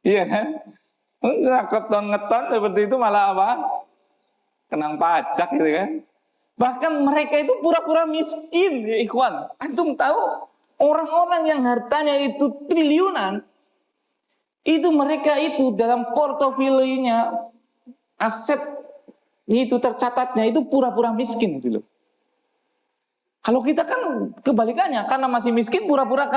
Iya kan? Enggak ngeton seperti itu malah apa? Kenang pajak gitu kan. Bahkan mereka itu pura-pura miskin ya ikhwan. Antum tahu orang-orang yang hartanya itu triliunan, itu mereka itu dalam portofolionya aset itu tercatatnya itu pura-pura miskin gitu loh. Kalau kita kan kebalikannya, karena masih miskin pura-pura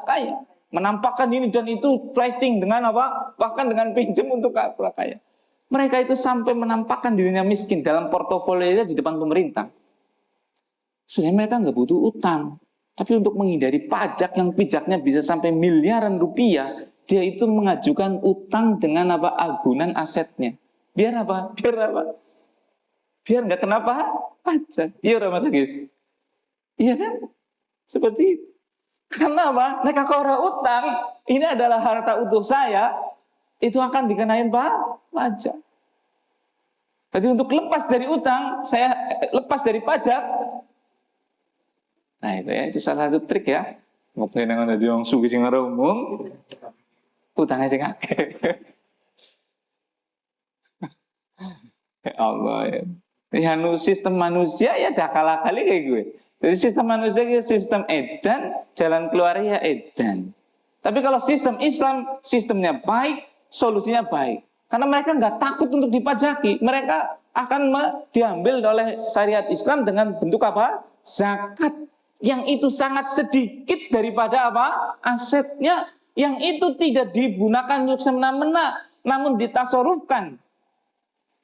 kaya. Menampakkan ini dan itu pricing dengan apa? Bahkan dengan pinjam untuk pura kaya. Mereka itu sampai menampakkan dirinya miskin dalam portofolionya di depan pemerintah. Sebenarnya mereka nggak butuh utang. Tapi untuk menghindari pajak yang pajaknya bisa sampai miliaran rupiah, dia itu mengajukan utang dengan apa? Agunan asetnya. Biar apa? Biar nggak kenapa pajak. Iya udah Mas Agis. Iya kan? Seperti itu. Karena apa? Mereka kalau utang, ini adalah harta utuh saya, itu akan dikenain pajak. Jadi untuk lepas dari utang, saya lepas dari pajak. Nah itu ya, itu salah satu trik ya. Mungkin dengan ada yang sugi sing umum, utangnya sing akeh. Ya Allah ya. Ini sistem manusia ya dah kalah kali kayak gue. Jadi sistem manusia itu sistem edan, jalan keluarnya ya edan. Tapi kalau sistem Islam, sistemnya baik, solusinya baik. Karena mereka nggak takut untuk dipajaki. Mereka akan diambil oleh syariat Islam dengan bentuk apa? Zakat. Yang itu sangat sedikit daripada apa? Asetnya. Yang itu tidak digunakan untuk semena-mena, namun ditasorufkan.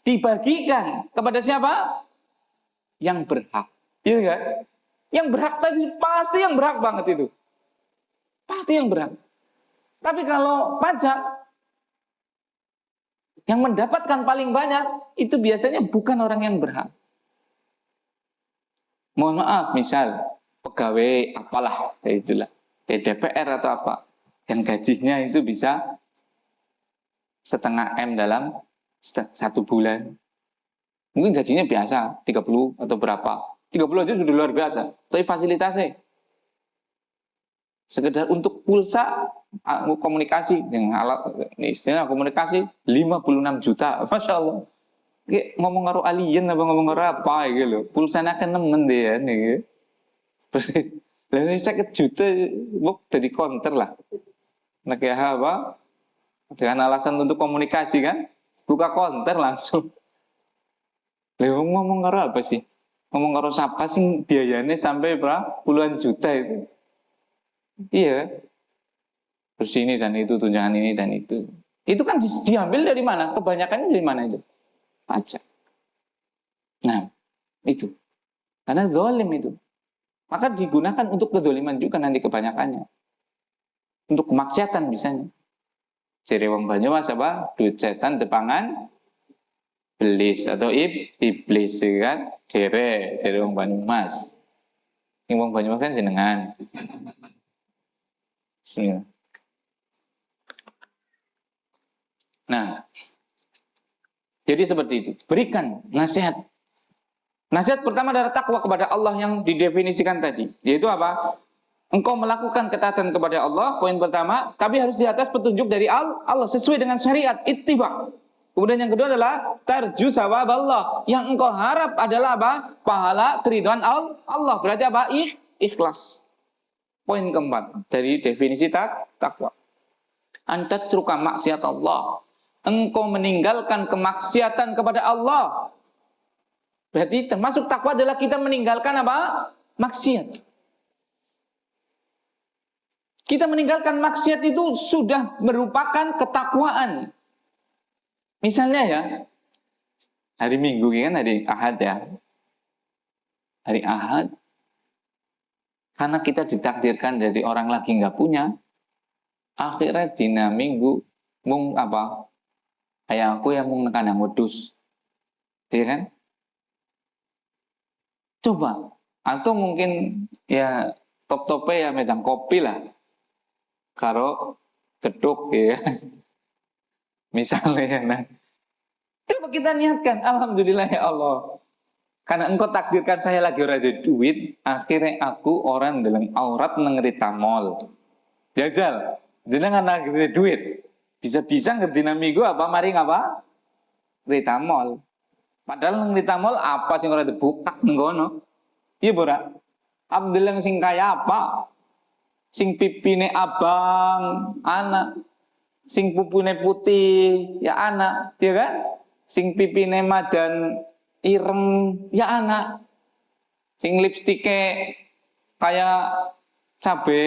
Dibagikan kepada siapa? Yang berhak. Iya kan? Yang berhak tadi pasti yang berhak banget itu. Pasti yang berhak. Tapi kalau pajak, yang mendapatkan paling banyak, itu biasanya bukan orang yang berhak. Mohon maaf, misal, pegawai apalah, ya itulah, DPR atau apa, yang gajinya itu bisa 0,5 M dalam 1 bulan. Mungkin gajinya biasa, 30 atau berapa. 30 aja sudah luar biasa. Tapi fasilitasnya sekedar untuk pulsa komunikasi dengan alat ini istilah komunikasi 56 juta. Masya Allah. Kayak ngomong karo alien apa ngomong karo apa gitu. Pulsanya kan nemen deh ya nih. Terus lalu saya juta buk jadi counter lah. Nah kayak apa? Dengan alasan untuk komunikasi kan, buka counter langsung. Lalu ngomong karo apa sih? Ngomong karo siapa sih biayanya sampai berapa puluhan juta itu. Iya. Terus ini dan itu, tunjangan ini dan itu. Itu kan diambil dari mana? Kebanyakannya dari mana itu? Pajak. Nah, itu. Karena zalim itu. Maka digunakan untuk kedoliman juga nanti kebanyakannya. Untuk kemaksiatan misalnya. Jadi wong Banyumas apa? Duit setan depangan belis atau iblis kan? Jere wong Banyumas. Yang wong Banyumas kan jenengan. Bismillah. Nah, jadi seperti itu. Berikan nasihat. Nasihat pertama adalah takwa kepada Allah yang didefinisikan tadi. Yaitu apa? Engkau melakukan ketaatan kepada Allah, poin pertama, tapi harus di atas petunjuk dari Allah sesuai dengan syariat, ittiba. Kemudian yang kedua adalah tarju sawab Allah. Yang engkau harap adalah apa? Pahala keridhaan Allah. Berarti apa? Ikhlas. Poin keempat dari definisi takwa. Antat truka maksiat Allah. Engkau meninggalkan kemaksiatan kepada Allah. Berarti termasuk takwa adalah kita meninggalkan apa? Maksiat. Kita meninggalkan maksiat itu sudah merupakan ketakwaan. Misalnya ya, hari Minggu kan hari Ahad ya. Hari Ahad, karena kita ditakdirkan dari orang lagi nggak punya, akhirnya dina Minggu mung apa? Ayahku yang mung nekan yang wedus. Iya kan? Coba, atau mungkin ya top-tope ya medang kopi lah. Karo geduk ya. Misalnya ya, nah. Coba kita niatkan, alhamdulillah ya Allah. Karena engkau takdirkan saya lagi ora ada duit, akhirnya aku orang dalam aurat nengerita mall. Jajal, jenengan lagi ada duit. Bisa-bisa ngerti namiku apa mari ngapa? Ngerita mall. Padahal ngerita mall apa sing ora dibukak ngono. Iya bora. Abdul sing kaya apa? Sing pipine abang, anak. Sing pupune putih, ya anak, ya kan? Sing pipine madan ireng, ya anak. Sing lipstike kayak cabe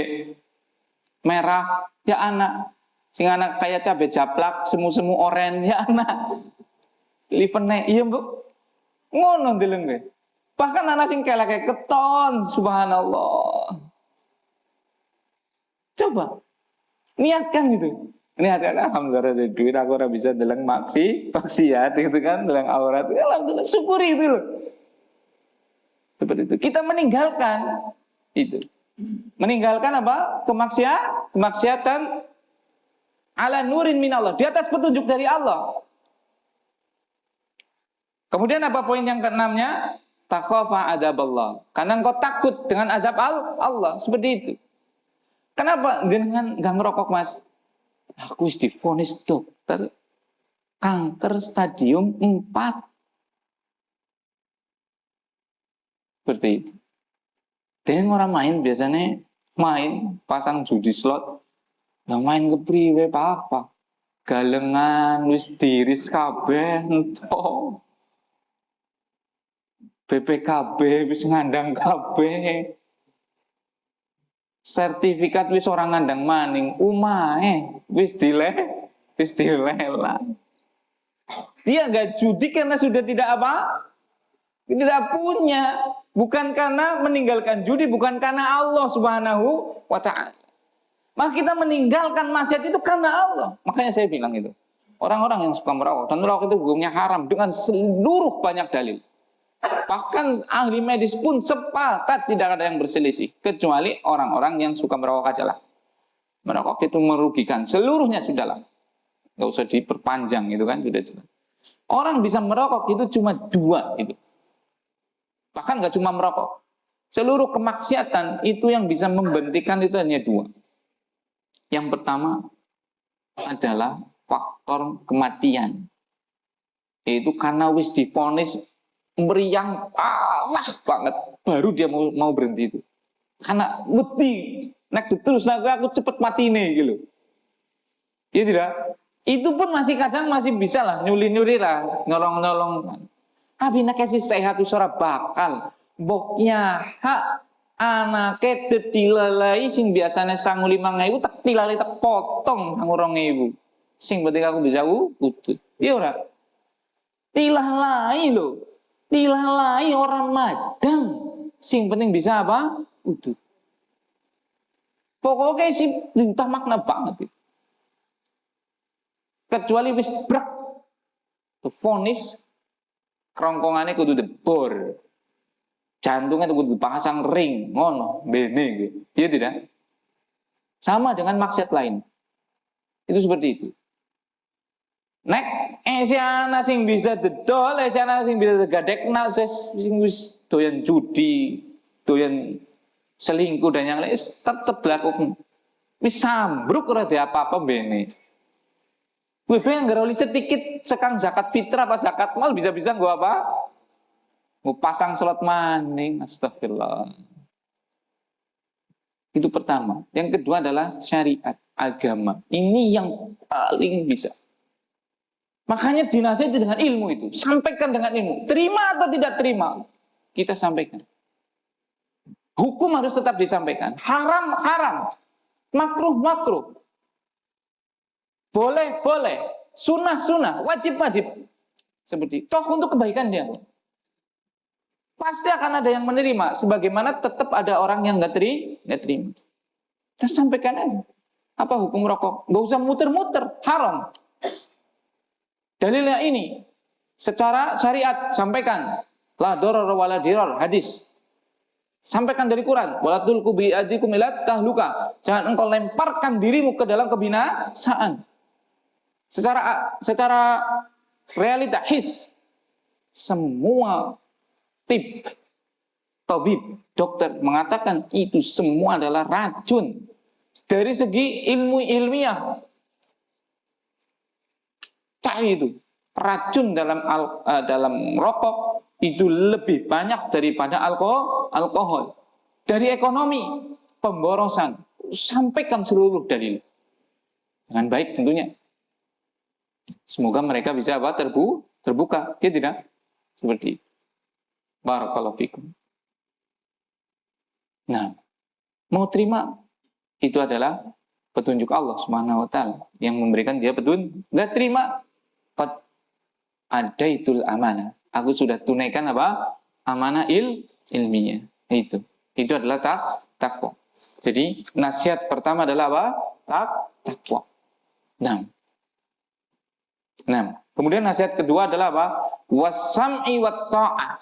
merah, ya anak. Sing anak kayak cabe japlak, semu-semu oren, ya anak. Livene, iya mbok. Ngono ndeleng kowe. Bahkan anak sing kayak keton, subhanallah. Coba niatkan gitu. Niatkan alhamdulillah ada duit aku ora bisa deleng maksiat gitu kan, deleng aurat. Alhamdulillah syukuri itu loh. Seperti itu. Kita meninggalkan itu. Meninggalkan apa? Kemaksiatan ala nurin minallah, di atas petunjuk dari Allah. Kemudian apa poin yang keenamnya? Takhafa adaballah. Karena engkau takut dengan azab Allah. Seperti itu. Kenapa jenengan enggak ngerokok, Mas? Aku wis divonis dokter kanker stadium 4. Seperti itu. Dia orang main biasanya main pasang judi slot. Lah main kepriwe apa? Galengan wis diris kabeh entuk. BPKB wis ngandang kabeh. Sertifikat wis orang ngandang maning, umahe wis dilelang. Dia enggak judi karena sudah tidak apa? Tidak punya. Bukan karena meninggalkan judi, bukan karena Allah Subhanahu wa ta'ala. Maka kita meninggalkan maksiat itu karena Allah. Makanya saya bilang itu. Orang-orang yang suka merokok, dan merokok itu hukumnya haram dengan seluruh banyak dalil. Bahkan ahli medis pun sepakat tidak ada yang berselisih. Kecuali orang-orang yang suka merokok aja lah. Merokok itu merugikan. Seluruhnya sudahlah. Nggak usah diperpanjang itu kan. Sudah jelas. Orang bisa merokok itu cuma 2 itu. Bahkan nggak cuma merokok. Seluruh kemaksiatan itu yang bisa membentikan itu hanya 2. Yang pertama adalah faktor kematian. Yaitu karena wis divonis meriang panas banget, baru dia mau berhenti itu. Karena wedi, nek terus aku cepet mati nih gitu. Iya tidak? Itu pun masih kadang masih bisa lah nyuli-nyuli lah, nyolong-nyolong. Tapi nek kasih sehat itu ora bakal. Boknya hak anake dilalai sing biasanya 5.000 tak dilalai tak potong 2.000. Sing penting aku bisa utut. Iya ora? Dilalai loh. Dilalai orang madang. Sing penting bisa apa? Utut. Pokoknya sih entah makna banget itu. Kecuali wis brak. Vonis kerongkongannya kudu debor. Jantungnya kudu dipasang ring, ngono, bene gitu. Iya tidak? Sama dengan maksiat lain. Itu seperti itu. Nek esiana sing bisa dedol, esiana sing bisa gadekna, sing wis doyan judi, doyan selingkuh dan yang lain tetep lakukan. Wis sambruk ora ada apa-apa bene. Gue pengen ngeroli sedikit sekang zakat fitrah apa zakat mal bisa-bisa gue apa? Gue pasang slot maning, astagfirullah. Itu pertama. Yang kedua adalah syariat, agama. Ini yang paling bisa. Makanya dinasihati dengan ilmu itu. Sampaikan dengan ilmu. Terima atau tidak terima, kita sampaikan. Hukum harus tetap disampaikan. Haram, haram. Makruh, makruh. Boleh, boleh. Sunnah, sunnah. Wajib, wajib. Seperti itu. Toh untuk kebaikan dia. Pasti akan ada yang menerima. Sebagaimana tetap ada orang yang nggak terima. Kita sampaikan aja. Apa hukum rokok? Nggak usah muter-muter. Haram. Dalilnya ini. Secara syariat sampaikan. La doror wala diror. Hadis. Sampaikan dari Quran, wala tulqu bi aydikum ila tahluka. Jangan engkau lemparkan dirimu ke dalam kebinasaan. Secara realita semua tip tabib, dokter mengatakan itu semua adalah racun. Dari segi ilmiah, cari itu racun dalam rokok itu lebih banyak daripada alkohol. Dari ekonomi, pemborosan, sampaikan seluruh dalil dengan baik tentunya. Semoga mereka bisa terbuka, ya tidak? Seperti itu. Barakallahu fikum. Nah, mau terima itu adalah petunjuk Allah Subhanahu wa taala yang memberikan dia petunjuk. Enggak terima, qad adaitul amanah. Aku sudah tunaikan apa? Amanah ilmiah. Itu adalah takwa. Jadi nasihat pertama adalah apa? Takwa. Nah, kemudian nasihat kedua adalah apa? Wasam'i wat ta'ah.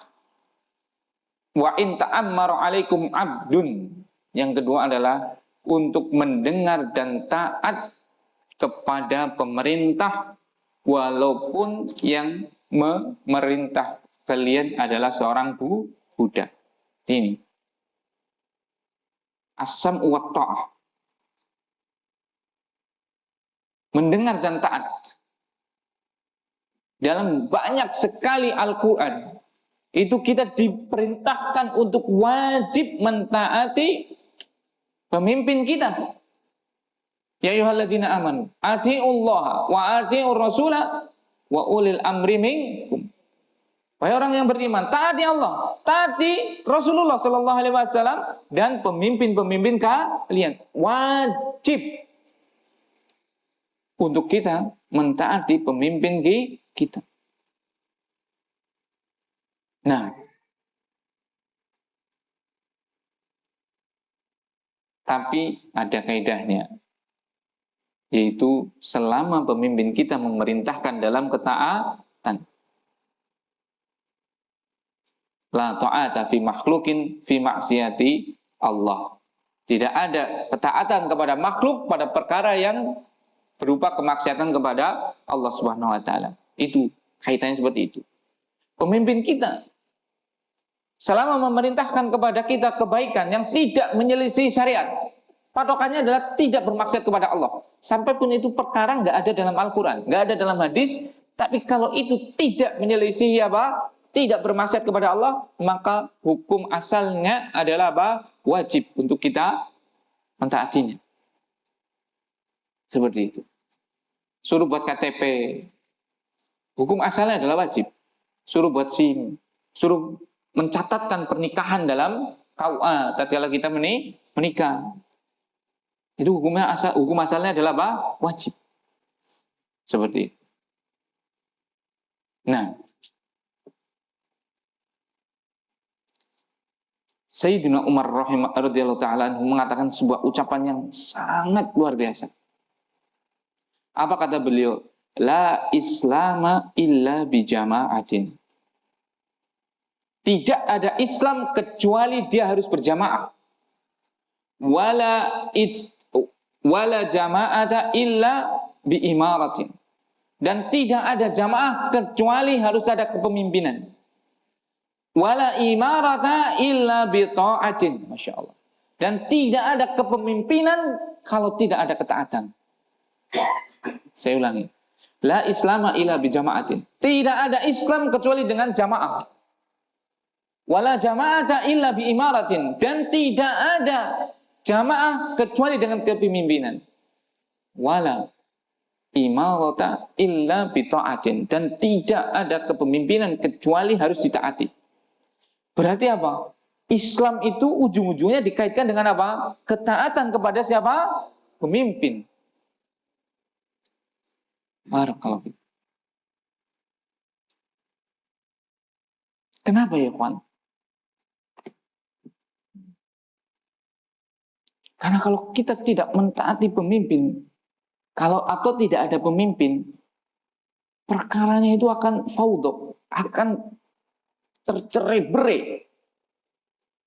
Wa in ta'ammara 'alaikum 'abdun. Yang kedua adalah untuk mendengar dan taat kepada pemerintah walaupun yang memerintah kalian adalah seorang budak. Ini as-sam'u wat ta'ah. Mendengar dan taat. Dalam banyak sekali Al-Quran itu kita diperintahkan untuk wajib mentaati pemimpin kita. Ya ayyuhalladzina amanu atiiullaha wa atiiur rasula wa ulil amri minkum. Wahai orang yang beriman, taati Allah, taati Rasulullah sallallahu alaihi wasallam dan pemimpin-pemimpin kalian. Wajib untuk kita mentaati pemimpin kita. Nah, tapi ada kaidahnya, yaitu selama pemimpin kita memerintahkan dalam ketaatan. La ta'ata fi makhlukin fi maksiati Allah. Tidak ada ketaatan kepada makhluk pada perkara yang berupa kemaksiatan kepada Allah Subhanahu wa taala. Itu kaitannya seperti itu. Pemimpin kita selama memerintahkan kepada kita kebaikan yang tidak menyelisih syariat, patokannya adalah tidak bermaksiat kepada Allah. Sampai pun itu perkara nggak ada dalam Al-Quran, nggak ada dalam hadis, tapi kalau itu tidak menyelisih apa? Tidak bermaksiat kepada Allah, maka hukum asalnya adalah apa? Wajib untuk kita mentaatinya. Seperti itu. Suruh buat KTP, hukum asalnya adalah wajib. Suruh buat SIM, suruh mencatatkan pernikahan dalam KUA tatkala kita menikah. Itu hukum asalnya adalah apa? Wajib. Seperti itu. Nah, Sayyidina Umar radhiyallahu ta'ala mengatakan sebuah ucapan yang sangat luar biasa. Apa kata beliau? La islama illa bijama'atin. Tidak ada Islam kecuali dia harus berjamaah. Wala jama'ata illa biimaratin. Dan tidak ada jamaah kecuali harus ada kepemimpinan. Wala imarata illa bita'atin. Masya Allah. Dan tidak ada kepemimpinan kalau tidak ada ketaatan. Saya ulangi. La islama illa bijama'atin. Tidak ada Islam kecuali dengan jamaah. Wala jama'ata illa biimaratin. Dan tidak ada jamaah kecuali dengan kepemimpinan. Wala imarata illa bita'atin. Dan tidak ada kepemimpinan kecuali harus ditaati. Berarti apa? Islam itu ujung-ujungnya dikaitkan dengan apa? Ketaatan kepada siapa? Pemimpin. Barakallahu fiik. Kenapa ya, kawan? Karena kalau kita tidak mentaati pemimpin, atau tidak ada pemimpin, perkaranya itu akan faudho, akan tercerai-berai.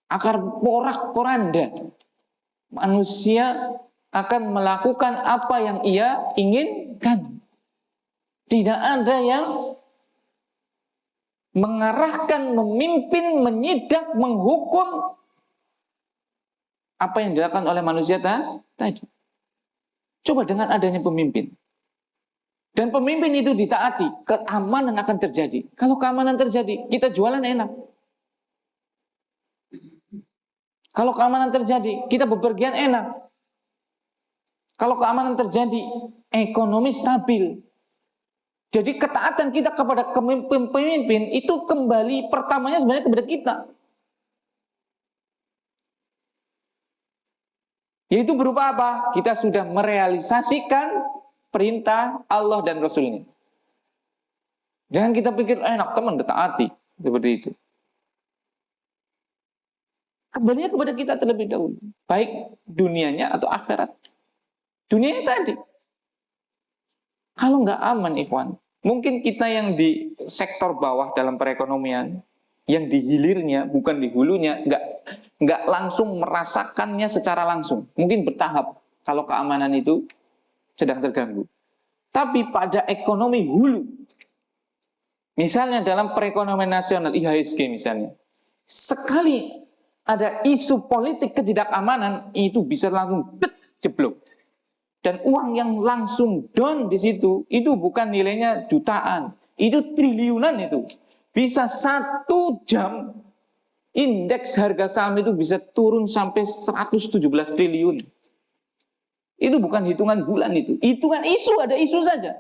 akan porak-poranda. Manusia akan melakukan apa yang ia inginkan. Tidak ada yang mengarahkan, memimpin, menyidak, menghukum apa yang dilakukan oleh manusia tadi. Coba dengan adanya pemimpin. Dan pemimpin itu ditaati, keamanan akan terjadi. Kalau keamanan terjadi, kita jualan enak. Kalau keamanan terjadi, kita bepergian enak. Kalau keamanan terjadi, ekonomi stabil. Jadi ketaatan kita kepada pemimpin itu kembali pertamanya sebenarnya kepada kita. Yaitu berupa apa? Kita sudah merealisasikan perintah Allah dan Rasulnya. Jangan kita pikir enak teman taati seperti itu. Kembali kepada kita terlebih dahulu, baik dunianya atau akhirat. Dunianya tadi, kalau nggak aman, ikhwan, mungkin kita yang di sektor bawah dalam perekonomian, yang di hilirnya bukan di hulunya, nggak langsung merasakannya secara langsung. Mungkin bertahap kalau keamanan itu sedang terganggu. Tapi pada ekonomi hulu, misalnya dalam perekonomian nasional, IHSG misalnya, sekali ada isu politik ketidakamanan, itu bisa langsung jeblok. Dan uang yang langsung down di situ, itu bukan nilainya jutaan, itu triliunan itu. Bisa 1 jam, indeks harga saham itu bisa turun sampai 117 triliun. Itu bukan hitungan bulan itu. Hitungan isu, ada isu saja.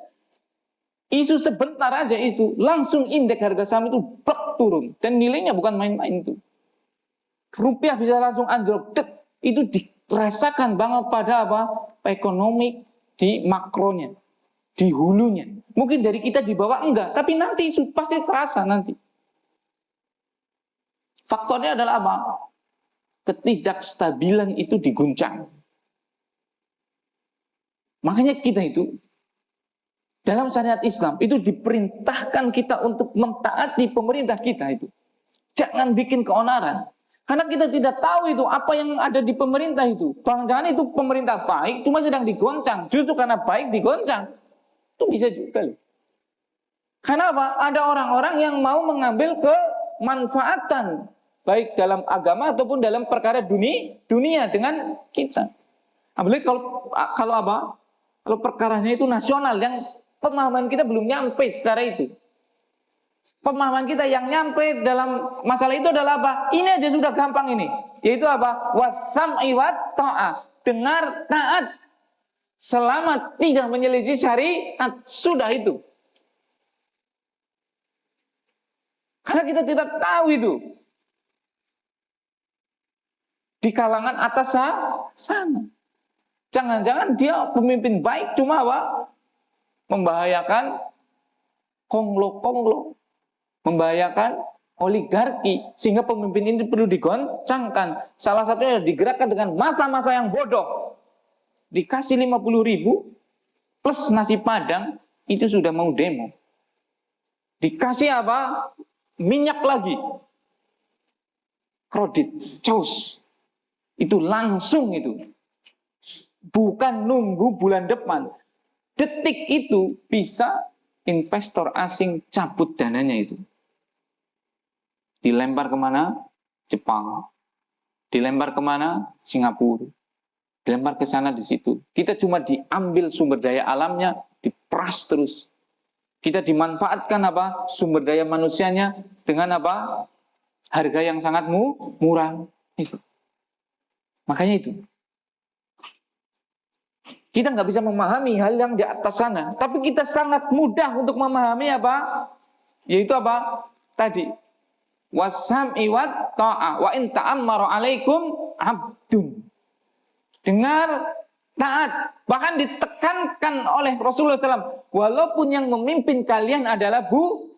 Isu sebentar aja itu, langsung indeks harga saham itu plek turun. Dan nilainya bukan main-main itu. Rupiah bisa langsung anjlok. Itu dirasakan banget pada apa? Ekonomi di makronya, di hulunya. Mungkin dari kita di bawah enggak, tapi nanti pasti terasa nanti. Faktornya adalah apa? Ketidakstabilan itu diguncang. Makanya kita itu dalam syariat Islam itu diperintahkan kita untuk mentaati pemerintah kita itu. Jangan bikin keonaran. Karena kita tidak tahu itu apa yang ada di pemerintah itu. Jangan itu pemerintah baik cuma sedang digoncang. Justru karena baik digoncang. Itu bisa juga loh. Karena apa? Ada orang-orang yang mau mengambil kemanfaatan baik dalam agama ataupun dalam perkara dunia dengan kita. Apalagi kalau apa? Kalau perkaranya itu nasional, yang pemahaman kita belum nyampe secara itu. Pemahaman kita yang nyampe dalam masalah itu adalah apa? Ini aja sudah gampang ini. Yaitu apa? Wasam'i wat ta'ah. Dengar, taat. Selama tidak menyelisih syariat, sudah itu. Karena kita tidak tahu itu. Di kalangan atas sana. Jangan-jangan dia pemimpin baik cuma apa? Membahayakan konglo-konglo. Membahayakan oligarki. Sehingga pemimpin ini perlu digoncangkan. Salah satunya digerakkan dengan masa-masa yang bodoh. Dikasih 50.000 plus nasi padang, itu sudah mau demo. Dikasih apa? Minyak lagi. Kredit, caus. Itu langsung itu. Bukan nunggu bulan depan. Detik itu bisa investor asing cabut dananya itu. Dilempar kemana? Jepang. Dilempar kemana? Singapura. Dilempar ke sana di situ. Kita cuma diambil sumber daya alamnya, diperas terus. Kita dimanfaatkan apa? Sumber daya manusianya dengan apa? Harga yang sangat murah. Itu. Makanya itu. Kita nggak bisa memahami hal yang di atas sana, tapi kita sangat mudah untuk memahami apa? Yaitu apa? Tadi wasam'i wat ta'ah wa in ta'ammara 'alaikum 'abdun. Dengar, taat, bahkan ditekankan oleh Rasulullah SAW, walaupun yang memimpin kalian adalah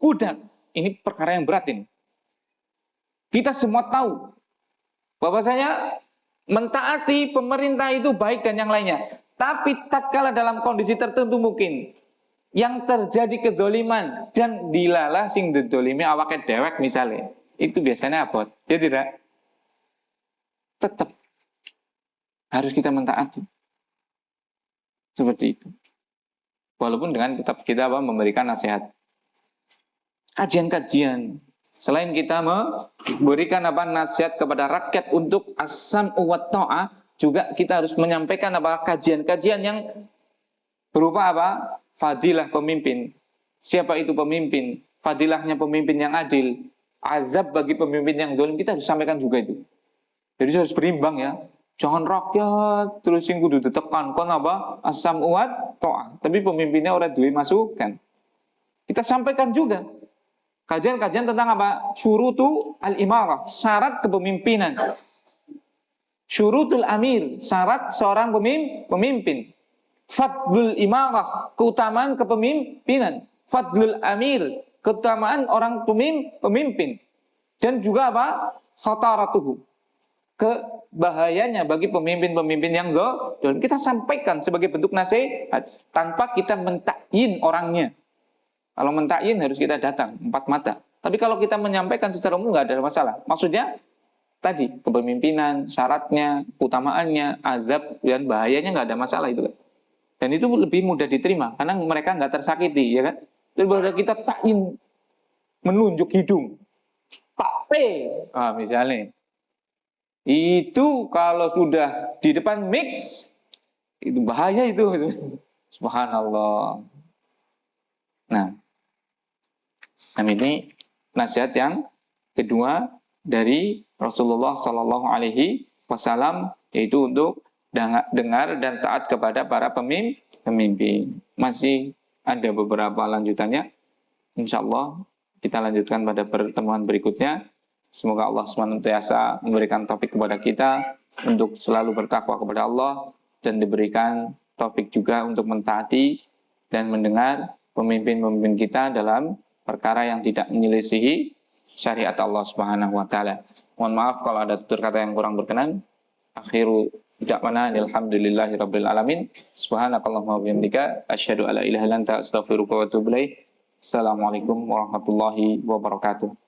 budak. Ini perkara yang berat ini. Kita semua tahu bahwasanya mentaati pemerintah itu baik dan yang lainnya. Tapi tatkala dalam kondisi tertentu mungkin yang terjadi kedzoliman dan dilalah sing dedzolimi awake dewek misalnya, itu biasanya apa? Ya tidak? tetap harus kita mentaati. Seperti itu. Walaupun dengan tetap kita memberikan nasihat. Kajian-kajian. Selain kita memberikan nasihat kepada rakyat untuk as-sam'u wa ta'ah, juga kita harus menyampaikan kajian-kajian yang berupa fadilah pemimpin. Siapa itu pemimpin? Fadilahnya pemimpin yang adil. Azab bagi pemimpin yang zalim, kita harus sampaikan juga itu. Jadi harus berimbang ya. Jangan rakyat terus yang kudu ditekan kon as-sam'u wa ta'ah. Tapi pemimpinnya orang duwe masukan. Kita sampaikan juga. Kajian-kajian tentang syurutu al-imarah, syarat kepemimpinan. Syurutul amir, syarat seorang pemimpin. Fadlul imarah, keutamaan kepemimpinan. Fadlul amir, keutamaan orang pemimpin. Dan juga khataratuhu, kebahayanya bagi pemimpin-pemimpin yang zalim. Kita sampaikan sebagai bentuk nasihat tanpa kita mentakyin orangnya. Kalau mentakyin harus kita datang 4 mata. Tapi kalau kita menyampaikan secara umum nggak ada masalah. Maksudnya tadi kepemimpinan, syaratnya, utamaannya, azab dan bahayanya nggak ada masalah itu kan. Dan itu lebih mudah diterima karena mereka nggak tersakiti, ya kan? Daripada kita takyin menunjuk hidung, Pak P, misalnya, itu kalau sudah di depan mix itu bahaya itu, subhanallah. Nah, ini nasihat yang kedua dari Rasulullah Shallallahu Alaihi Wasallam, yaitu untuk dengar dan taat kepada para pemimpin. Masih ada beberapa lanjutannya. Insya Allah kita lanjutkan pada pertemuan berikutnya. Semoga Allah SWT memberikan taufik kepada kita untuk selalu bertakwa kepada Allah dan diberikan taufik juga untuk mentaati dan mendengar pemimpin-pemimpin kita dalam perkara yang tidak menyelisihi syariat Allah Subhanahu wa taala. Mohon maaf kalau ada tutur kata yang kurang berkenan. Akhiru da'wana alhamdulillahirabbil alamin. Subhanakallahumma wa bihamdika asyhadu alla ilaha illa anta astaghfiruka wa atubu ilaik. Assalamualaikum warahmatullahi wabarakatuh.